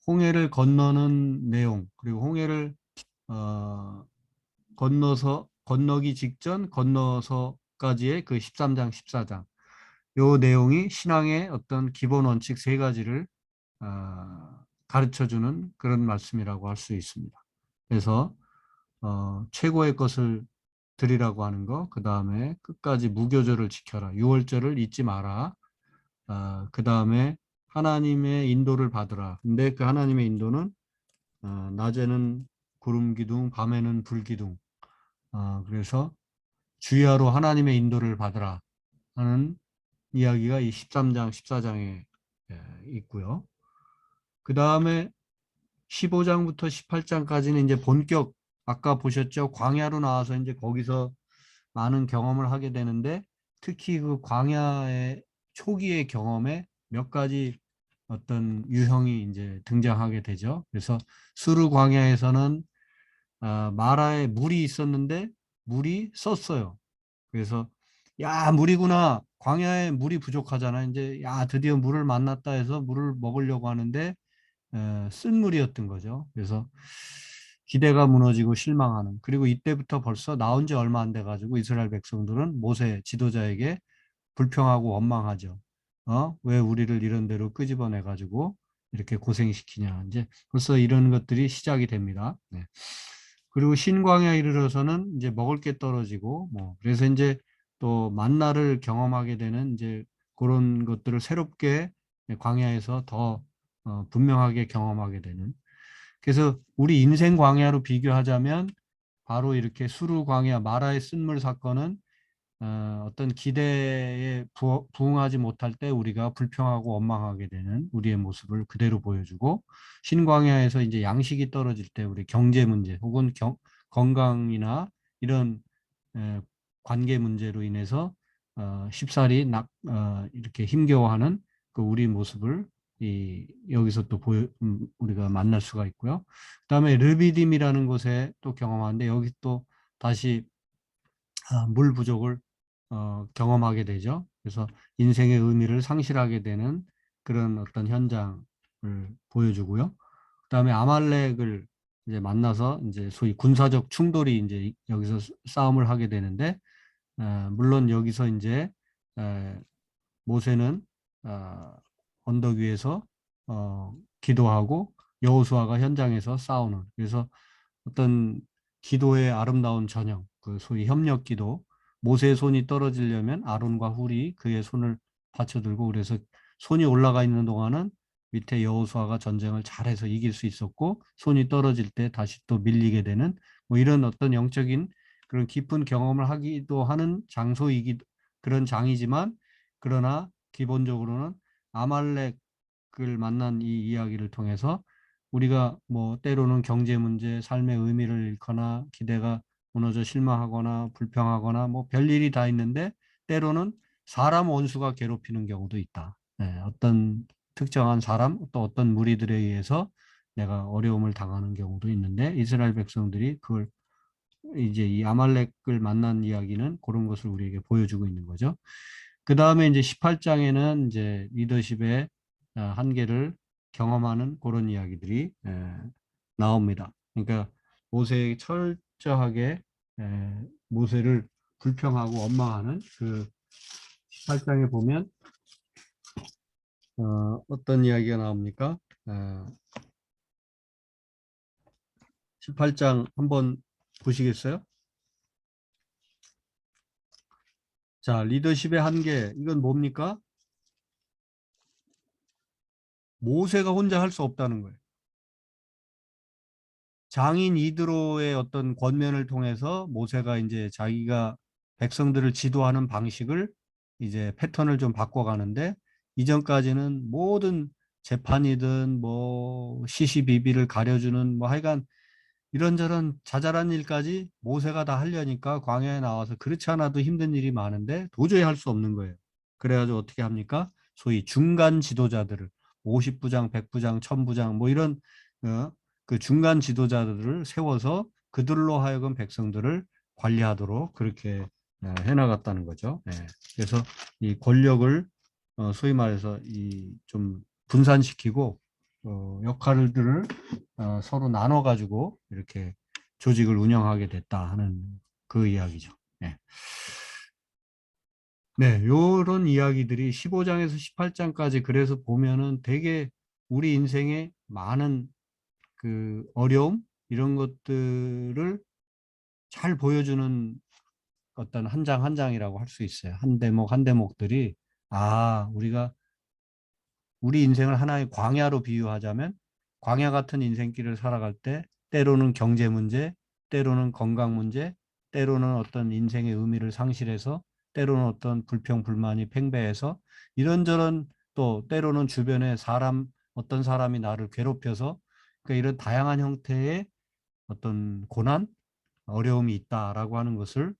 홍해를 건너는 내용, 그리고 홍해를 건너기 직전 건너서까지의 그 13장 14장 요 내용이 신앙의 어떤 기본 원칙 세 가지를 가르쳐주는 그런 말씀이라고 할 수 있습니다. 그래서 최고의 것을 드리라고 하는 거, 그 다음에 끝까지 무교절을 지켜라, 유월절을 잊지 마라, 그 다음에 하나님의 인도를 받으라. 근데 그 하나님의 인도는 낮에는 구름 기둥, 밤에는 불 기둥. 그래서 주야로 하나님의 인도를 받으라 하는 이야기가 이 13장, 14장에 있고요. 그 다음에 15장부터 18장까지는 이제 본격, 아까 보셨죠? 광야로 나와서 이제 거기서 많은 경험을 하게 되는데, 특히 그 광야의 초기의 경험에 몇 가지 어떤 유형이 이제 등장하게 되죠. 그래서 수르 광야에서는 마라에 물이 있었는데 물이 썼어요. 그래서 야, 물이구나. 광야에 물이 부족하잖아. 이제 야, 드디어 물을 만났다 해서 물을 먹으려고 하는데 쓴 물이었던 거죠. 그래서 기대가 무너지고 실망하는. 그리고 이때부터 벌써 나온 지 얼마 안 돼 가지고 이스라엘 백성들은 모세 지도자에게 불평하고 원망하죠. 왜 우리를 이런 데로 끄집어내 가지고 이렇게 고생시키냐. 이제 벌써 이런 것들이 시작이 됩니다. 네. 그리고 신광야에 이르러서는 이제 먹을 게 떨어지고 뭐 그래서 이제 또 만나를 경험하게 되는 이제 그런 것들을 새롭게 광야에서 더 분명하게 경험하게 되는. 그래서 우리 인생 광야로 비교하자면 바로 이렇게 수루 광야 마라의 쓴물 사건은 어떤 기대에 부응하지 못할 때 우리가 불평하고 원망하게 되는 우리의 모습을 그대로 보여주고, 신광야에서 이제 양식이 떨어질 때 우리 경제 문제 혹은 건강이나 이런 관계 문제로 인해서 쉽사리 이렇게 힘겨워하는 그 우리 모습을 여기서 또 우리가 만날 수가 있고요. 그다음에 르비딤이라는 곳에 또 경험하는데 여기 또 다시 물 부족을 경험하게 되죠. 그래서 인생의 의미를 상실하게 되는 그런 어떤 현장을 보여주고요. 그다음에 아말렉을 이제 만나서 이제 소위 군사적 충돌이 이제 여기서 싸움을 하게 되는데, 물론 여기서 이제 모세는 언덕 위에서 기도하고 여호수아가 현장에서 싸우는, 그래서 어떤 기도의 아름다운 전형, 그 소위 협력 기도, 모세의 손이 떨어지려면 아론과 훌이 그의 손을 받쳐들고, 그래서 손이 올라가 있는 동안은 밑에 여호수아가 전쟁을 잘해서 이길 수 있었고, 손이 떨어질 때 다시 또 밀리게 되는 뭐 이런 어떤 영적인 그런 깊은 경험을 하기도 하는 그런 장이지만, 그러나 기본적으로는 아말렉을 만난 이 이야기를 통해서 우리가 뭐 때로는 경제 문제, 삶의 의미를 잃거나 기대가 무너져 실망하거나 불평하거나 뭐 별일이 다 있는데, 때로는 사람 원수가 괴롭히는 경우도 있다. 어떤 특정한 사람, 또 어떤 무리들에 의해서 내가 어려움을 당하는 경우도 있는데, 이스라엘 백성들이 그걸 이제 이 아말렉을 만난 이야기는 그런 것을 우리에게 보여주고 있는 거죠. 그 다음에 이제 18장에는 이제 리더십의 한계를 경험하는 그런 이야기들이 나옵니다. 그러니까 모세에게 철저하게 모세를 불평하고 원망하는 그 18장에 보면 어떤 이야기가 나옵니까? 18장 한번 보시겠어요? 자, 리더십의 한계, 이건 뭡니까? 모세가 혼자 할 수 없다는 거예요. 장인 이드로의 어떤 권면을 통해서 모세가 이제 자기가 백성들을 지도하는 방식을 이제 패턴을 좀 바꿔가는데, 이전까지는 모든 재판이든 뭐 시시비비를 가려주는 뭐 하여간 이런저런 자잘한 일까지 모세가 다 하려니까 광야에 나와서 그렇지 않아도 힘든 일이 많은데 도저히 할 수 없는 거예요. 그래가지고 어떻게 합니까? 소위 중간 지도자들을 50부장, 100부장, 1000부장 뭐 이런 그 중간 지도자들을 세워서 그들로 하여금 백성들을 관리하도록 그렇게 해나갔다는 거죠. 그래서 이 권력을 소위 말해서 이 좀 분산시키고 역할들을 서로 나눠 가지고 이렇게 조직을 운영하게 됐다 하는 그 이야기죠. 네. 네, 요런 이야기들이 15장에서 18장까지 그래서 보면은 되게 우리 인생에 많은 그 어려움 이런 것들을 잘 보여주는 어떤 한 장 한 장이라고 할 수 있어요. 한 대목 한 대목들이 우리가 우리 인생을 하나의 광야로 비유하자면 광야 같은 인생길을 살아갈 때 때로는 경제 문제, 때로는 건강 문제, 때로는 어떤 인생의 의미를 상실해서 때로는 어떤 불평, 불만이 팽배해서 이런저런 또 때로는 주변에 어떤 사람이 나를 괴롭혀서 그러니까 이런 다양한 형태의 어떤 고난, 어려움이 있다라고 하는 것을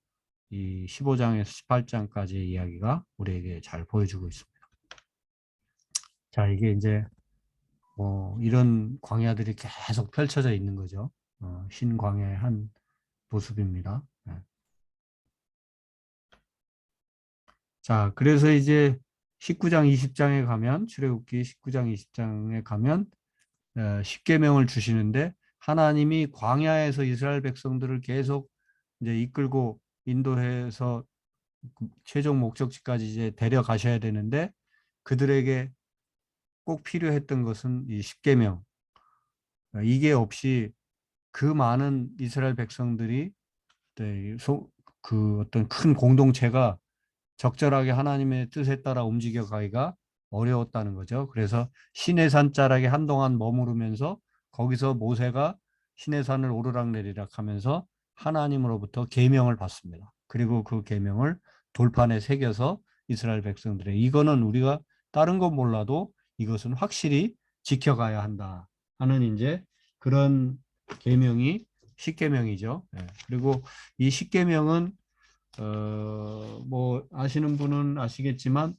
이 15장에서 18장까지의 이야기가 우리에게 잘 보여주고 있습니다. 자, 이게 이제 이런 광야들이 계속 펼쳐져 있는 거죠. 신광야의 한 모습입니다. 자, 그래서 이제 19장, 20장에 가면 출애굽기 19장, 20장에 가면 십계명을 주시는데 하나님이 광야에서 이스라엘 백성들을 계속 이제 이끌고 인도해서 최종 목적지까지 이제 데려가셔야 되는데 그들에게 꼭 필요했던 것은 이 십계명. 이게 없이 그 많은 이스라엘 백성들이 그 어떤 큰 공동체가 적절하게 하나님의 뜻에 따라 움직여 가기가 어려웠다는 거죠. 그래서 시내산 자락에 한동안 머무르면서 거기서 모세가 시내산을 오르락내리락 하면서 하나님으로부터 계명을 받습니다. 그리고 그 계명을 돌판에 새겨서 이스라엘 백성들의 이거는 우리가 다른 건 몰라도 이것은 확실히 지켜가야 한다 하는 이제 그런 계명이 십계명이죠. 그리고 이 십계명은 뭐 아시는 분은 아시겠지만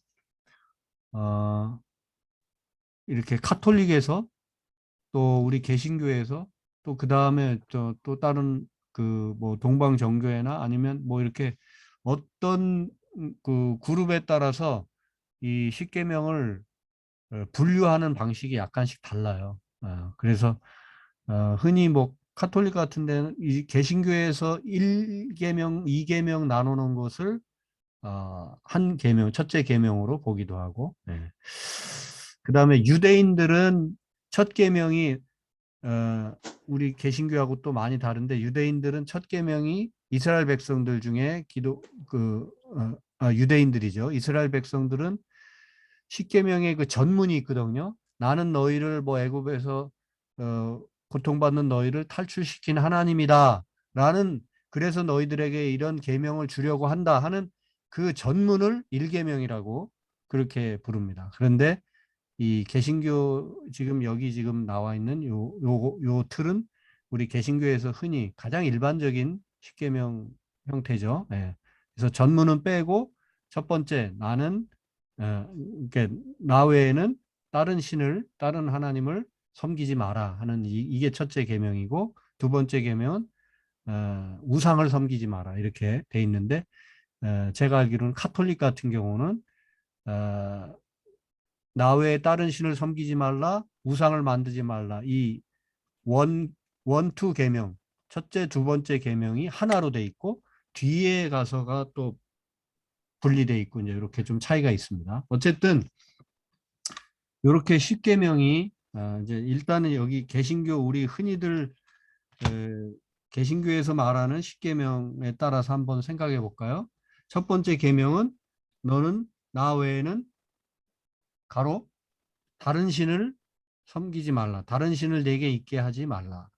이렇게 카톨릭에서 또 우리 개신교에서 또 그 다음에 또 다른 그 뭐 동방 정교회나 아니면 뭐 이렇게 어떤 그 그룹에 따라서 이 십계명을 분류하는 방식이 약간씩 달라요. 그래서 흔히 뭐 카톨릭 같은 데는 이 개신교에서 1계명, 2계명 나누는 것을 한 계명, 첫째 계명으로 보기도 하고, 그 다음에 유대인들은 첫 계명이 우리 개신교하고 또 많이 다른데 유대인들은 첫 계명이 이스라엘 백성들 중에 유대인들이죠. 이스라엘 백성들은 십계명의 그 전문이 있거든요. 나는 너희를 뭐 애굽에서 고통받는 너희를 탈출시킨 하나님이다라는 그래서 너희들에게 이런 계명을 주려고 한다 하는 그 전문을 일계명이라고 그렇게 부릅니다. 그런데 이 개신교 지금 나와 있는 요 틀은 우리 개신교에서 흔히 가장 일반적인 십계명 형태죠. 그래서 전문은 빼고 첫 번째 나는 그러니까 나 외에는 다른 하나님을 섬기지 마라 하는 이게 첫째 계명이고 두 번째 계명은 우상을 섬기지 마라 이렇게 돼 있는데 제가 알기로는 카톨릭 같은 경우는 나 외에 다른 신을 섬기지 말라, 우상을 만들지 말라. 이 원투 계명, 첫째, 두 번째 계명이 하나로 돼 있고 뒤에 가서가 또 분리돼 있고 이제 이렇게 좀 차이가 있습니다. 어쨌든 이렇게 10계명이 이제 일단은 여기 개신교 우리 흔히들 개신교에서 말하는 10계명에 따라서 한번 생각해 볼까요? 첫 번째 계명은 너는 나 외에는 가로 다른 신을 섬기지 말라. 다른 신을 내게 있게 하지 말라.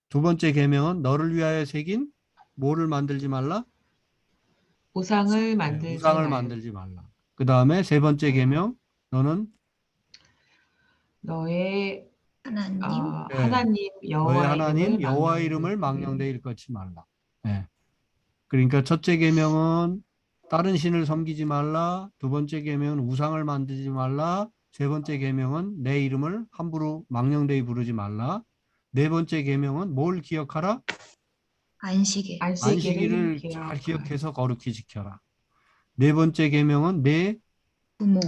두 번째 계명은 너를 위하여 새긴 뭐를 만들지 말라? 우상을 만들지 우상을 말라. 만들지 말라. 그 다음에 세 번째 계명 너는 너의 하나님, 네. 하나님 너의 여호와 하나님 여호와 망령되이 이름을 망령되이 일컫지 말라. 네. 그러니까 첫째 계명은 다른 신을 섬기지 말라. 두 번째 계명은 우상을 만들지 말라. 세 번째 계명은 내 이름을 함부로 망령되이 부르지 말라. 네 번째 계명은 뭘 기억하라? 안식일, 안식일을 잘 기억해서 거룩히 지켜라. 네 번째 계명은 부모,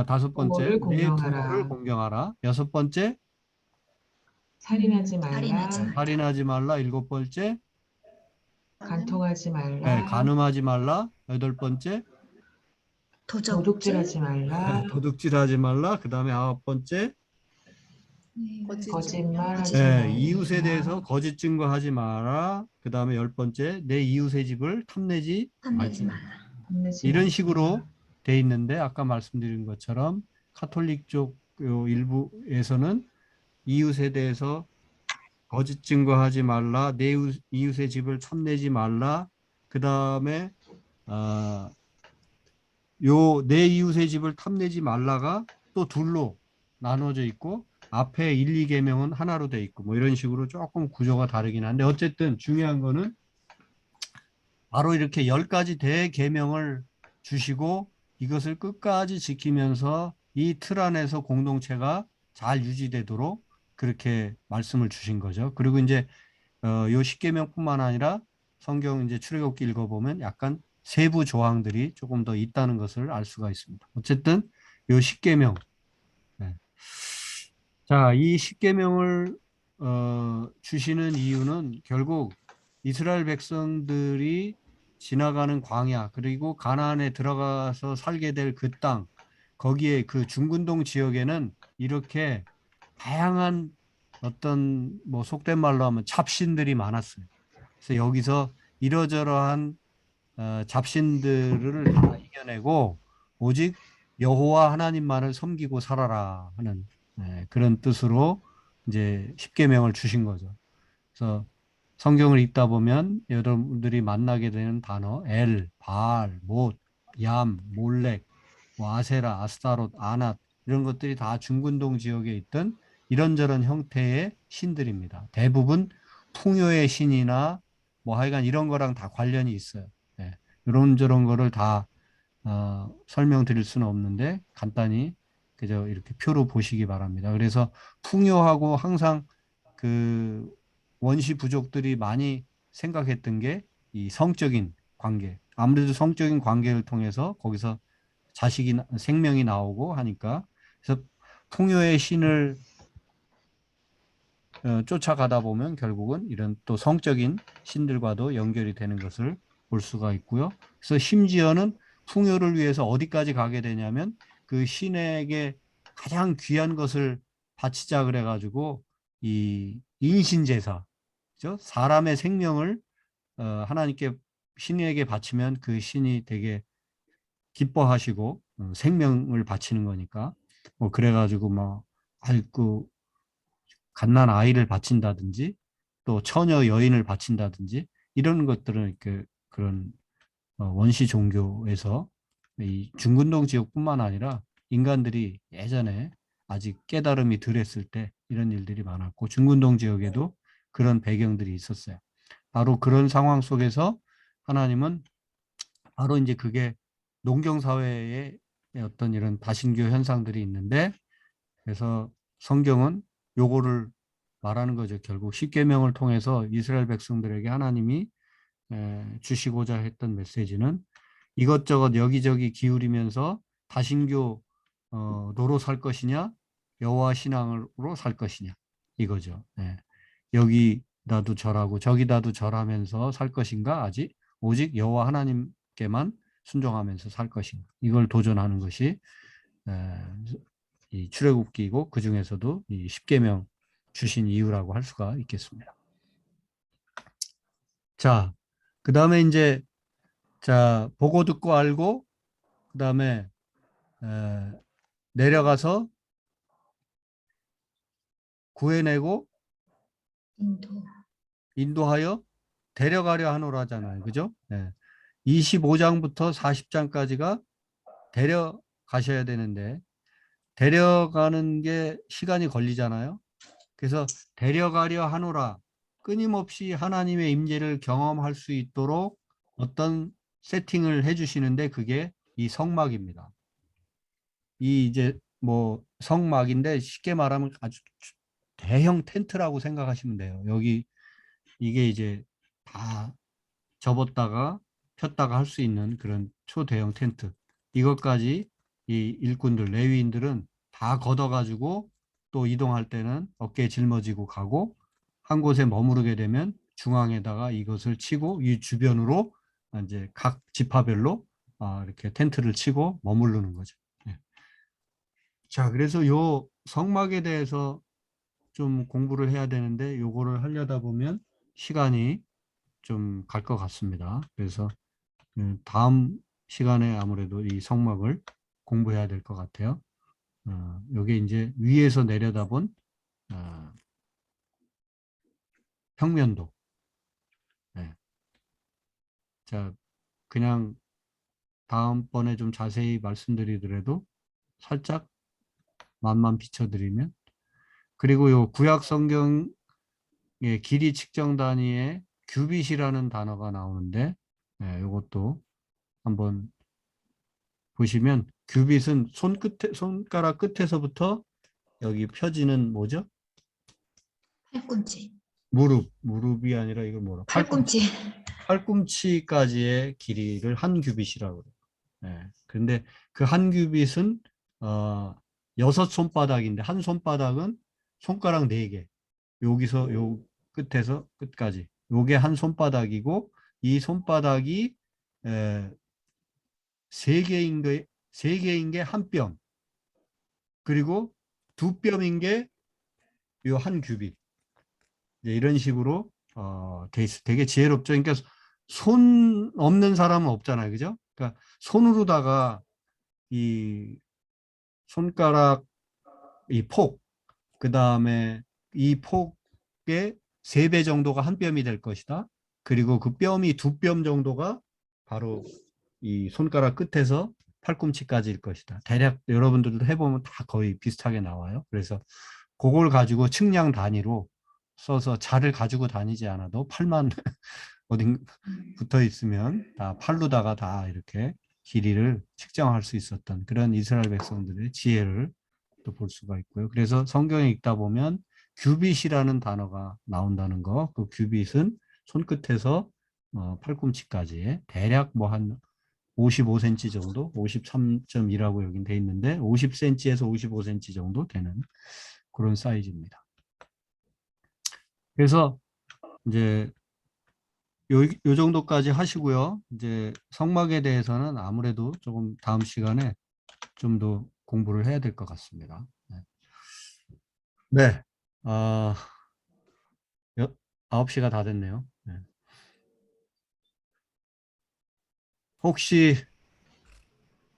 다섯 번째 부모를 내 공경하라. 부모를 공경하라. 여섯 번째 살인하지 말라. 살인하지 말라. 살인하지 말라. 일곱 번째 간통하지 네, 말라. 간음하지 말라. 여덟 번째 도둑질하지 말라. 도둑질하지 말라. 그 다음에 아홉 번째 거짓말하지 네, 말라. 이웃에 대해서 거짓 증거하지 마라. 그 다음에 열 번째 내 이웃의 집을 탐내지 탐내지 말라. 말라. 탐내지 이런 말지 식으로 마라. 돼 있는데 아까 말씀드린 것처럼 카톨릭 쪽 일부에서는 이웃에 대해서 거짓 증거하지 말라. 내 이웃의 집을 탐내지 말라. 그 다음에 요 내 이웃의 집을 탐내지 말라가 또 둘로 나눠져 있고 앞에 1, 2계명은 하나로 돼 있고 뭐 이런 식으로 조금 구조가 다르긴 한데 어쨌든 중요한 거는 바로 이렇게 10가지 대계명을 주시고 이것을 끝까지 지키면서 이 틀 안에서 공동체가 잘 유지되도록 그렇게 말씀을 주신 거죠. 그리고 이제 요 10계명뿐만 아니라 성경 이제 출애굽기 읽어보면 약간 세부 조항들이 조금 더 있다는 것을 알 수가 있습니다. 어쨌든 요 10계명. 네. 자, 이 10계명을 주시는 이유는 결국 이스라엘 백성들이 지나가는 광야 그리고 가나안에 들어가서 살게 될 그 땅 거기에 그 중근동 지역에는 이렇게 다양한 어떤 뭐 속된 말로 하면 잡신들이 많았어요. 그래서 여기서 이러저러한 잡신들을 다 이겨내고 오직 여호와 하나님만을 섬기고 살아라 하는 그런 뜻으로 이제 십계명을 주신 거죠. 그래서 성경을 읽다 보면 여러분들이 만나게 되는 단어 엘, 바알, 못, 얌, 몰렉, 뭐 아세라, 아스타롯, 아낫 이런 것들이 다 중근동 지역에 있던 이런저런 형태의 신들입니다. 대부분 풍요의 신이나 뭐 하여간 이런 거랑 다 관련이 있어요. 이런저런 거를 다 설명드릴 수는 없는데 간단히 그저 이렇게 표로 보시기 바랍니다. 그래서 풍요하고 항상 그 원시 부족들이 많이 생각했던 게 이 성적인 관계. 아무래도 성적인 관계를 통해서 거기서 자식이 생명이 나오고 하니까 그래서 풍요의 신을 쫓아가다 보면 결국은 이런 또 성적인 신들과도 연결이 되는 것을 볼 수가 있고요. 그래서 심지어는 풍요를 위해서 어디까지 가게 되냐면 그 신에게 가장 귀한 것을 바치자 그래가지고 이 인신제사, 그죠? 사람의 생명을 하나님께 신에게 바치면 그 신이 되게 기뻐하시고 생명을 바치는 거니까 뭐 그래가지고 뭐 아이고 갓난 아이를 바친다든지 또 처녀 여인을 바친다든지 이런 것들은 이렇게 그런 원시 종교에서 이 중근동 지역뿐만 아니라 인간들이 예전에 아직 깨달음이 덜했을 때 이런 일들이 많았고 중근동 지역에도 그런 배경들이 있었어요. 바로 그런 상황 속에서 하나님은 바로 이제 그게 농경 사회의 어떤 이런 다신교 현상들이 있는데 그래서 성경은 요거를 말하는 거죠. 결국 십계명을 통해서 이스라엘 백성들에게 하나님이 주시고자 했던 메시지는 이것저것 여기저기 기울이면서 다신교 노로 살 것이냐, 여호와 신앙으로 살 것이냐 이거죠. 예. 여기다도 절하고 저기다도 절하면서 살 것인가, 아직 오직 여호와 하나님께만 순종하면서 살 것인가, 이걸 도전하는 것이 이 출애굽기이고 그 중에서도 이 십계명 주신 이유라고 할 수가 있겠습니다. 자, 그 다음에 이제 자 보고 듣고 알고 그 다음에 내려가서 구해내고 인도. 인도하여 데려가려 하노라잖아요. 그죠? 25장부터 40장까지가 데려가셔야 되는데 데려가는 게 시간이 걸리잖아요. 그래서 데려가려 하노라, 끊임없이 하나님의 임재를 경험할 수 있도록 어떤 세팅을 해주시는데 그게 이 성막입니다. 이 이제 뭐 성막인데 쉽게 말하면 아주 대형 텐트라고 생각하시면 돼요. 여기 이게 이제 다 접었다가 폈다가 할 수 있는 그런 초대형 텐트. 이것까지 이 일꾼들, 레위인들은 다 걷어가지고 또 이동할 때는 어깨에 짊어지고 가고, 한 곳에 머무르게 되면 중앙에다가 이것을 치고 이 주변으로 이제 각 지파별로 이렇게 텐트를 치고 머무르는 거죠. 네. 자, 그래서 요 성막에 대해서 좀 공부를 해야 되는데 요거를 하려다 보면 시간이 좀 갈 것 같습니다. 그래서 다음 시간에 아무래도 이 성막을 공부해야 될 것 같아요. 요게 이제 위에서 내려다본 평면도. 네. 자, 그냥 다음번에 좀 자세히 말씀드리더라도 살짝 맛만 비춰드리면, 그리고 요 구약 성경의 길이 측정 단위에 규빗이라는 단어가 나오는데 요것도 한번 보시면 규빗은 손가락 끝에서부터 여기 펴지는 뭐죠? 팔꿈치. 무릎이 아니라 이걸 뭐라? 팔꿈치. 팔꿈치까지의 길이를 한 규빗이라고 그래요. 예. 근데 그 한 규빗은 6손바닥인데 한 손바닥은 손가락 4개. 여기서 요 끝에서 끝까지. 요게 한 손바닥이고 이 손바닥이 3개인 게 한 뼘. 그리고 2뼘인 게 요 한 규빗. 이런 식으로 돼 있어. 되게 지혜롭죠. 그러니까 손 없는 사람은 없잖아요. 그죠? 그러니까 손으로다가 이 손가락 이 폭, 그다음에 이 폭의 3배 정도가 한 뼘이 될 것이다. 그리고 그 뼘이 2뼘 정도가 바로 이 손가락 끝에서 팔꿈치까지일 것이다. 대략 여러분들도 해보면 다 거의 비슷하게 나와요. 그래서 그걸 가지고 측량 단위로 써서 자를 가지고 다니지 않아도 팔만 어딘 붙어 있으면 다 팔로다가 다 이렇게 길이를 측정할 수 있었던 그런 이스라엘 백성들의 지혜를 또 볼 수가 있고요. 그래서 성경에 읽다 보면 규빗이라는 단어가 나온다는 거, 그 규빗은 손끝에서 팔꿈치까지 대략 뭐 한 55cm 정도, 53.2라고 여긴 돼 있는데 50cm에서 55cm 정도 되는 그런 사이즈입니다. 그래서 이제 요 정도까지 하시고요. 이제 성막에 대해서는 아무래도 조금 다음 시간에 좀 더 공부를 해야 될 것 같습니다. 네. 9시가 다 됐네요. 네. 혹시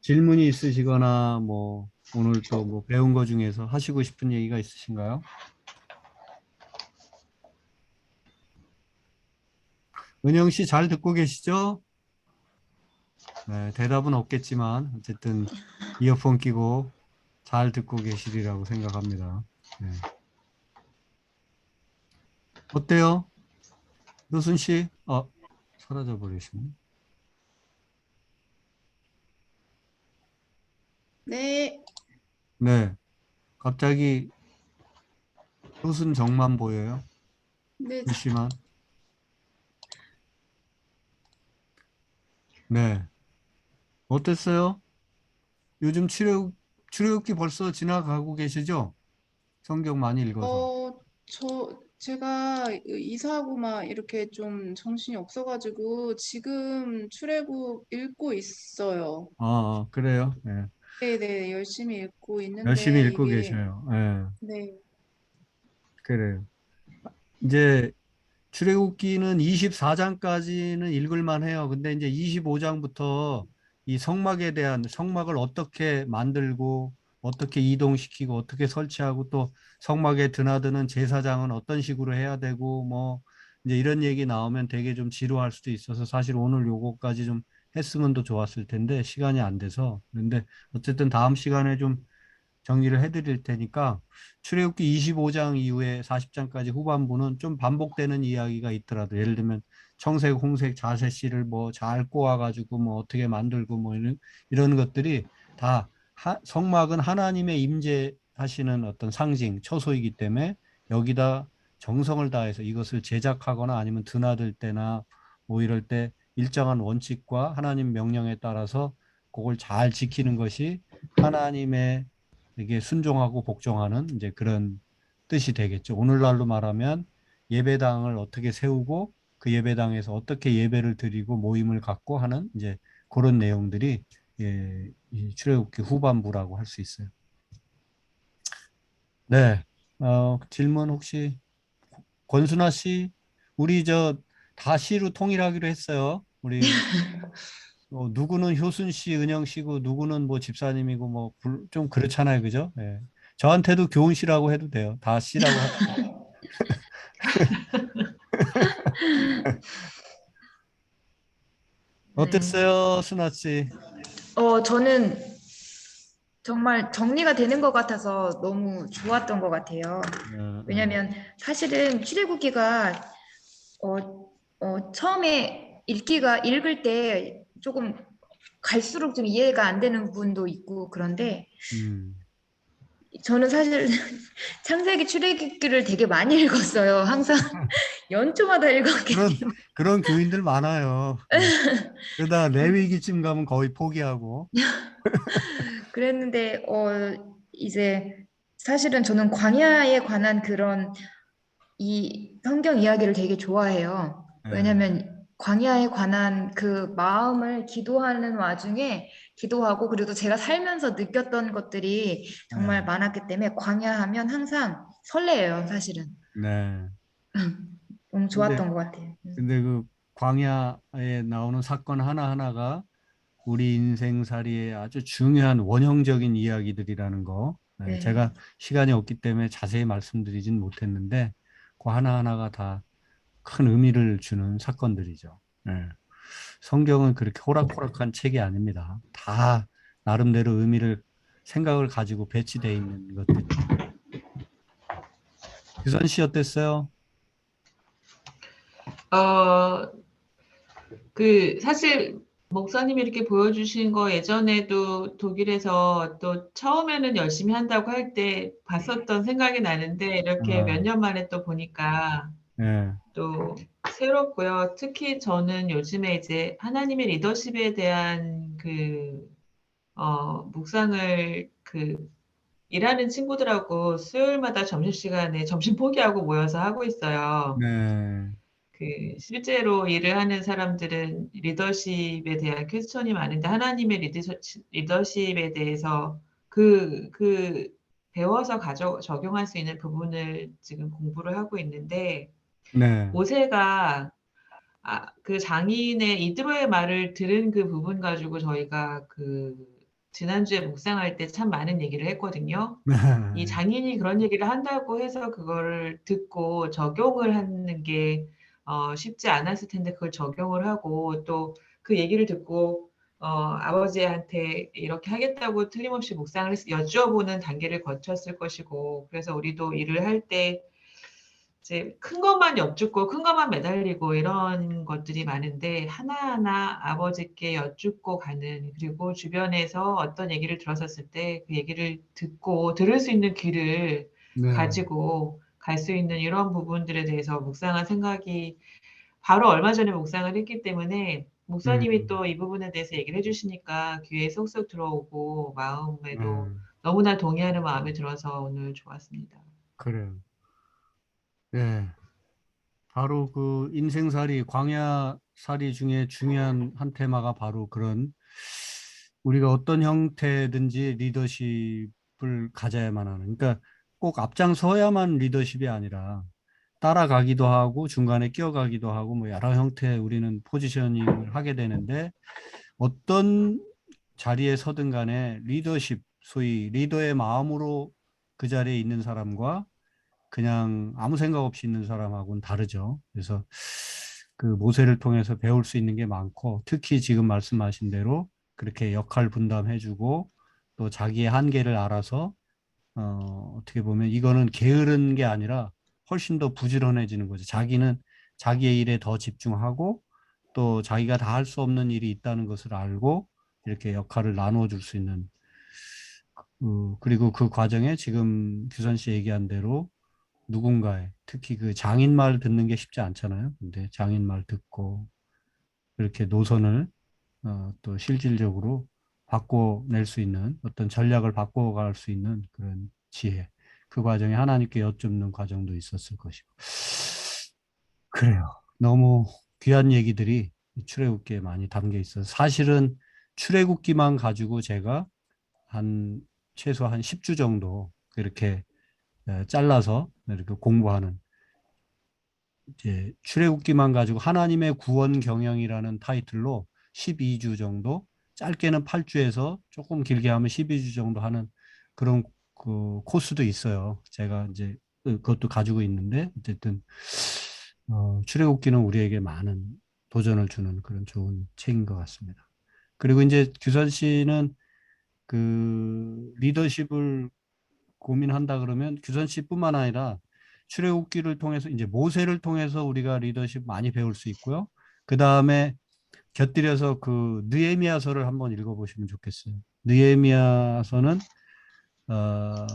질문이 있으시거나 뭐 오늘 또 뭐 배운 거 중에서 하시고 싶은 얘기가 있으신가요? 은영 씨 잘 듣고 계시죠? 네, 대답은 없겠지만 어쨌든 이어폰 끼고 잘 듣고 계시리라고 생각합니다. 네. 어때요? 노순 씨? 사라져 버리시네. 네. 네. 갑자기 노순 정만 보여요. 네. 글씨만. 네. 어땠어요? 요즘 출애굽기 벌써 지나가고 계시죠? 성경 많이 읽어서. 제가 이사하고 막 이렇게 좀 정신이 없어가지고 지금 출애굽 읽고 있어요. 그래요. 예. 네네, 열심히 읽고 열심히 있는데 읽고 이게, 계셔요. 예. 네, 그래요. 이제 출애굽기는 24장까지는 읽을만 해요. 근데 이제 25장부터 이 성막을 어떻게 만들고 어떻게 이동시키고 어떻게 설치하고 또 성막에 드나드는 제사장은 어떤 식으로 해야 되고 뭐 이제 이런 얘기 나오면 되게 좀 지루할 수도 있어서 사실 오늘 요거까지 좀 했으면 더 좋았을 텐데 시간이 안 돼서. 그런데 어쨌든 다음 시간에 좀 정리를 해드릴 테니까 출애굽기 25장 이후에 40장까지 후반부는 좀 반복되는 이야기가 있더라도 예를 들면 청색, 홍색, 자색 씨를 뭐 잘 꼬아가지고 뭐 어떻게 만들고 뭐 이런 것들이 다 성막은 하나님의 임재하시는 어떤 상징, 처소이기 때문에 여기다 정성을 다해서 이것을 제작하거나 아니면 드나들 때나 뭐 이럴 때 일정한 원칙과 하나님 명령에 따라서 그걸 잘 지키는 것이 하나님의 이게 순종하고 복종하는 이제 그런 뜻이 되겠죠. 오늘날로 말하면 예배당을 어떻게 세우고 그 예배당에서 어떻게 예배를 드리고 모임을 갖고 하는 이제 그런 내용들이 이 출애굽기 후반부라고 할 수 있어요. 네, 질문 혹시 권순아 씨, 우리 저 다시로 통일하기로 했어요. 우리 누구는 효순 씨, 은영 씨고 누구는 뭐 집사님이고 뭐 좀 그렇잖아요, 그죠? 예. 저한테도 교훈 씨라고 해도 돼요. 다 씨라고 합시다. 네. 어땠어요, 순아 씨? 저는 정말 정리가 되는 것 같아서 너무 좋았던 것 같아요. 어. 왜냐면 사실은 출애굽기가 처음에 읽을 때 조금 갈수록 좀 이해가 안 되는 부분도 있고 그런데 음. 저는 사실 창세기 출애굽기를 되게 많이 읽었어요. 항상 연초마다 읽었기 그런 때문에. 그런 교인들 많아요. 예. 그러다 레위기쯤 가면 거의 포기하고. 그랬는데 이제 사실은 저는 광야에 관한 그런 이 성경 이야기를 되게 좋아해요. 예. 왜냐면 광야에 관한 그 마음을 기도하는 와중에 기도하고 그래도 제가 살면서 느꼈던 것들이 예. 정말 많았기 때문에 광야 하면 항상 설레요, 사실은. 네. 너무 근데 좋았던 것 같아요. 근데 그 광야에 나오는 사건 하나하나가 우리 인생살이의 아주 중요한 원형적인 이야기들이라는 거. 네, 네. 제가 시간이 없기 때문에 자세히 말씀드리진 못했는데 그 하나하나가 다 큰 의미를 주는 사건들이죠. 네. 성경은 그렇게 호락호락한 책이 아닙니다. 다 나름대로 생각을 가지고 배치되어 있는 것들이. 유선 씨 어땠어요? 어, 사실 목사님이 이렇게 보여주신 거 예전에도 독일에서 또 처음에는 열심히 한다고 할 때 봤었던 생각이 나는데 이렇게 몇 아, 년 만에 또 보니까 예, 또 새롭고요. 특히 저는 요즘에 이제 하나님의 리더십에 대한 묵상을 일하는 친구들하고 수요일마다 점심시간에 점심 포기하고 모여서 하고 있어요. 네, 실제로 일을 하는 사람들은 리더십에 대한 퀘스천이 많은데 하나님의 리더십에 대해서 배워서 적용할 수 있는 부분을 지금 공부를 하고 있는데 네, 모세가 그 장인의 이드로의 말을 들은 그 부분 가지고 저희가 지난주에 묵상할 때 참 많은 얘기를 했거든요. 이 장인이 그런 얘기를 한다고 해서 그거를 듣고 적용을 하는 게 쉽지 않았을 텐데 그걸 적용을 하고 또 그 얘기를 듣고 아버지한테 이렇게 하겠다고 틀림없이 묵상을 여쭈어보는 단계를 거쳤을 것이고 그래서 우리도 일을 할 때 이제 큰 것만 여쭙고 큰 것만 매달리고 이런 것들이 많은데 하나하나 아버지께 여쭙고 가는 그리고 주변에서 어떤 얘기를 들었었을 때 그 얘기를 듣고 들을 수 있는 귀를 네, 가지고 갈 수 있는 이런 부분들에 대해서 묵상한 생각이 바로 얼마 전에 묵상을 했기 때문에 목사님이 음, 또 이 부분에 대해서 얘기를 해주시니까 귀에 쏙쏙 들어오고 마음에도 음, 너무나 동의하는 마음이 들어서 오늘 좋았습니다. 그래요. 예. 바로 그 인생살이, 광야살이 중에 중요한 한 테마가 바로 그런 우리가 어떤 형태든지 리더십을 가져야만 하는. 그러니까 꼭 앞장서야만 리더십이 아니라 따라가기도 하고 중간에 끼어가기도 하고 뭐 여러 형태의 우리는 포지셔닝을 하게 되는데 어떤 자리에 서든 간에 리더십, 소위 리더의 마음으로 그 자리에 있는 사람과 그냥 아무 생각 없이 있는 사람하고는 다르죠. 그래서 그 모세를 통해서 배울 수 있는 게 많고 특히 지금 말씀하신 대로 그렇게 역할 분담해주고 또 자기의 한계를 알아서 어떻게 보면 이거는 게으른 게 아니라 훨씬 더 부지런해지는 거죠. 자기는 자기의 일에 더 집중하고 또 자기가 다 할 수 없는 일이 있다는 것을 알고 이렇게 역할을 나누어 줄 수 있는 그리고 그 과정에 지금 규선 씨 얘기한 대로 누군가의 특히 그 장인 말 듣는 게 쉽지 않잖아요. 근데 장인 말 듣고 그렇게 노선을 또 실질적으로 바꿔낼 수 있는 어떤 전략을 바꿔갈 수 있는 그런 지혜. 그 과정에 하나님께 여쭙는 과정도 있었을 것이고. 그래요. 너무 귀한 얘기들이 출애굽기에 많이 담겨 있어서 사실은 출애굽기만 가지고 제가 한 최소 한 10주 정도 그렇게 잘라서 이렇게 공부하는 이제 출애굽기만 가지고 하나님의 구원 경영이라는 타이틀로 12주 정도 짧게는 8주에서 조금 길게 하면 12주 정도 하는 그런 그 코스도 있어요. 제가 이제 그것도 가지고 있는데 어쨌든 출애굽기는 우리에게 많은 도전을 주는 그런 좋은 책인 것 같습니다. 그리고 이제 규선 씨는 그 리더십을 고민한다 그러면 규선 씨뿐만 아니라 출애굽기를 통해서 이제 모세를 통해서 우리가 리더십 많이 배울 수 있고요. 그 다음에 곁들여서 그 느헤미야서를 한번 읽어보시면 좋겠어요. 느헤미야서는 어,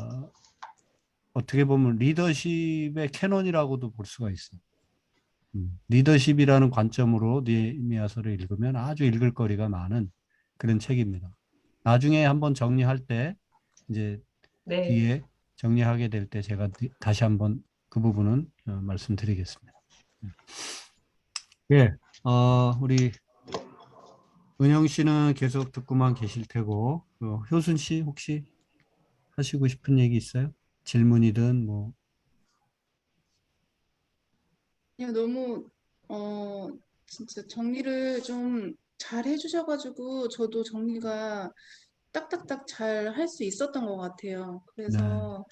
어떻게 보면 리더십의 캐논이라고도 볼 수가 있어요. 리더십이라는 관점으로 느헤미야서를 읽으면 아주 읽을 거리가 많은 그런 책입니다. 나중에 한번 정리할 때 이제 네. 뒤에 정리하게 될 때 제가 다시 한번 그 부분은 말씀드리겠습니다. 예, 우리 은영 씨는 계속 듣고만 계실 테고, 효순 씨 혹시 하시고 싶은 얘기 있어요? 질문이든 뭐. 그냥 너무 어 진짜 정리를 좀 잘 해주셔가지고 저도 정리가 딱딱딱 잘 할 수 있었던 것 같아요. 네, 그래서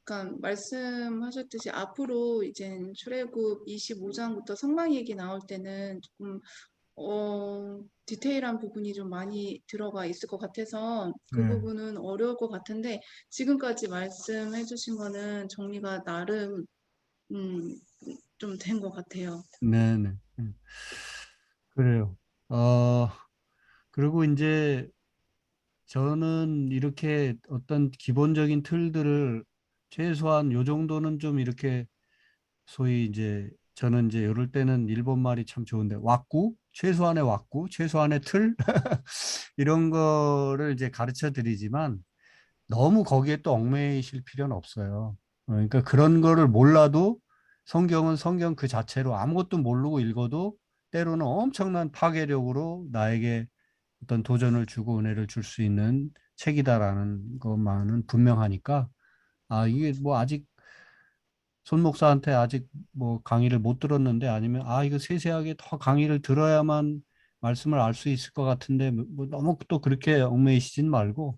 그러니까 말씀하셨듯이 앞으로 이젠 출애굽 25장부터 성막 얘기 나올 때는 조금 디테일한 부분이 좀 많이 들어가 있을 것 같아서 그 네, 부분은 어려울 것 같은데 지금까지 말씀해주신 거는 정리가 나름 좀 된 것 같아요. 네, 네. 그래요. 어, 그리고 이제 저는 이렇게 어떤 기본적인 틀들을 최소한 요 정도는 좀 이렇게 소위 이제 저는 이제 이럴 때는 일본 말이 참 좋은데 왁구 최소한의 왁구 최소한의 틀 이런 거를 이제 가르쳐 드리지만 너무 거기에 또 얽매이실 필요는 없어요. 그러니까 그런 거를 몰라도 성경은 성경 그 자체로 아무것도 모르고 읽어도 때로는 엄청난 파괴력으로 나에게 어떤 도전을 주고 은혜를 줄 수 있는 책이다라는 것만은 분명하니까 이게 뭐 아직 손 목사한테 아직 뭐 강의를 못 들었는데 아니면 이거 세세하게 더 강의를 들어야만 말씀을 알 수 있을 것 같은데 뭐 너무 또 그렇게 얽매이시진 말고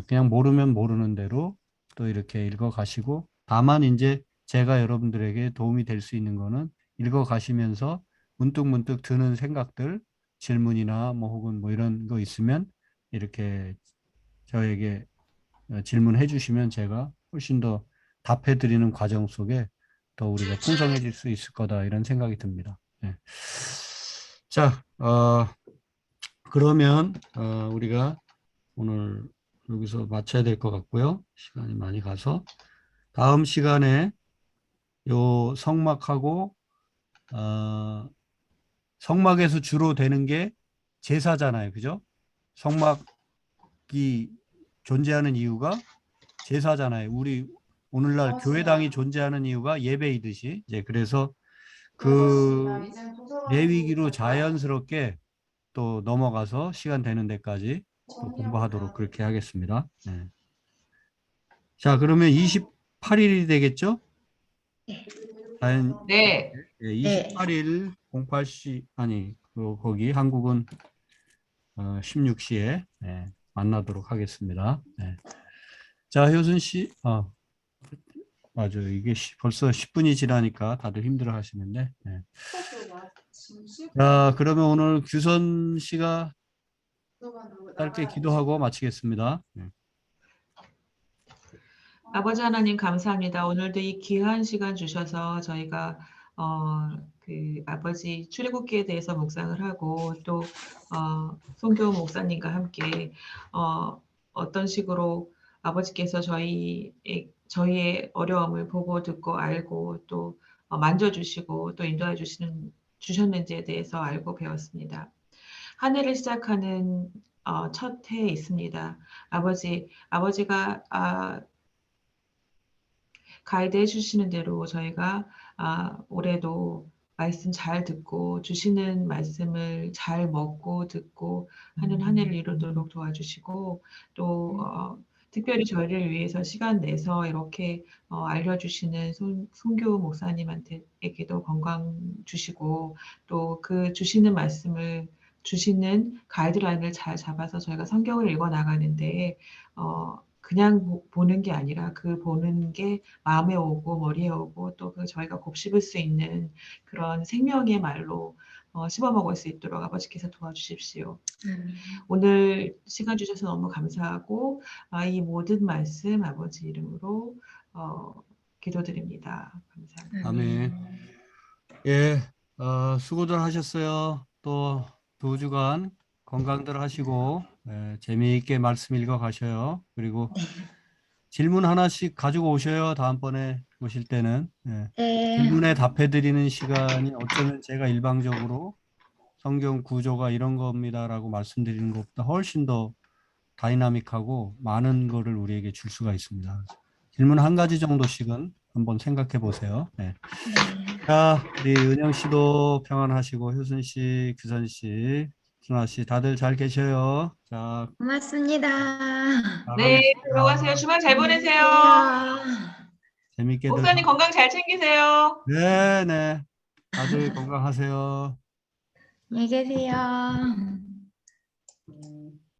그냥 모르면 모르는 대로 또 이렇게 읽어 가시고 다만 이제 제가 여러분들에게 도움이 될 수 있는 거는 읽어 가시면서 문득문득 드는 생각들 질문이나 뭐 혹은 뭐 이런 거 있으면 이렇게 저에게 질문해 주시면 제가 훨씬 더 답해 드리는 과정 속에 더 우리가 풍성해질 수 있을 거다 이런 생각이 듭니다. 네. 자, 그러면 우리가 오늘 여기서 마쳐야 될 것 같고요. 시간이 많이 가서 다음 시간에 요 성막하고 어, 성막에서 주로 되는 게 제사잖아요. 그죠? 성막이 존재하는 이유가 제사잖아요. 우리 오늘날 맞습니다. 교회당이 존재하는 이유가 예배이듯이 이제 그래서 그렇습니다. 그 이제 도서관으로 레위기로 갈까요? 자연스럽게 또 넘어가서 시간 되는 데까지 또 정리하고 공부하도록 가야 그렇게 하겠습니다. 네. 자, 그러면 28일이 되겠죠? 자연 네. 예, 네. 28일 08시 아니 거기 한국은 16시에 만나도록 하겠습니다. 네. 자, 효순 씨, 맞아 이게 벌써 10분이 지나니까 다들 힘들어 하시는데. 네. 지금 쉴 자, 그러면 오늘 규선 씨가 도서관으로 짧게 나가야 기도하고 마치겠습니다. 네. 아버지 하나님 감사합니다. 오늘도 이 귀한 시간 주셔서 저희가 그 아버지 출애굽기에 대해서 묵상을 하고 또 송교 목사님과 함께 어떤 식으로 아버지께서 저희의 어려움을 보고 듣고 알고 또 만져주시고 또 인도해 주셨는지에 대해서 알고 배웠습니다. 한 해를 시작하는 첫 해에 있습니다. 아버지가 가이드 해주시는 대로 저희가 올해도 말씀 잘 듣고 주시는 말씀을 잘 먹고 듣고 하는 한 해를 이루도록 도와주시고 또 특별히 저희를 위해서 시간 내서 이렇게 알려주시는 송교 목사님한테에게도 건강 주시고 또 그 주시는 말씀을 주시는 가이드라인을 잘 잡아서 저희가 성경을 읽어 나가는데 그냥 보는 게 아니라 그 보는 게 마음에 오고 머리에 오고 또 그 저희가 곱씹을 수 있는 그런 생명의 말로 씹어먹을 수 있도록 아버지께서 도와주십시오. 오늘 시간 주셔서 너무 감사하고 이 모든 말씀 아버지 이름으로 기도드립니다. 감사합니다. 아멘. 예, 수고들 하셨어요. 또 두 주간 건강들 하시고 재미있게 말씀 읽어 가셔요. 그리고 질문 하나씩 가지고 오셔요. 다음번에 오실 때는. 예. 네. 질문에 답해 드리는 시간이 어쩌면 제가 일방적으로 성경 구조가 이런 겁니다라고 말씀드리는 것보다 훨씬 더 다이나믹하고 많은 거를 우리에게 줄 수가 있습니다. 질문 한 가지 정도씩은 한번 생각해 보세요. 네. 자, 우리 은영 씨도 평안하시고 효순 씨, 규선 씨, 준아 씨 다들 잘 계셔요. 자, 고맙습니다. 네, 들어가세요. 나가겠습니다. 주말 잘 보내세요. 재밌게들. 목사님 건강 잘 챙기세요. 네, 네. 다들 건강하세요. 안녕히 계세요.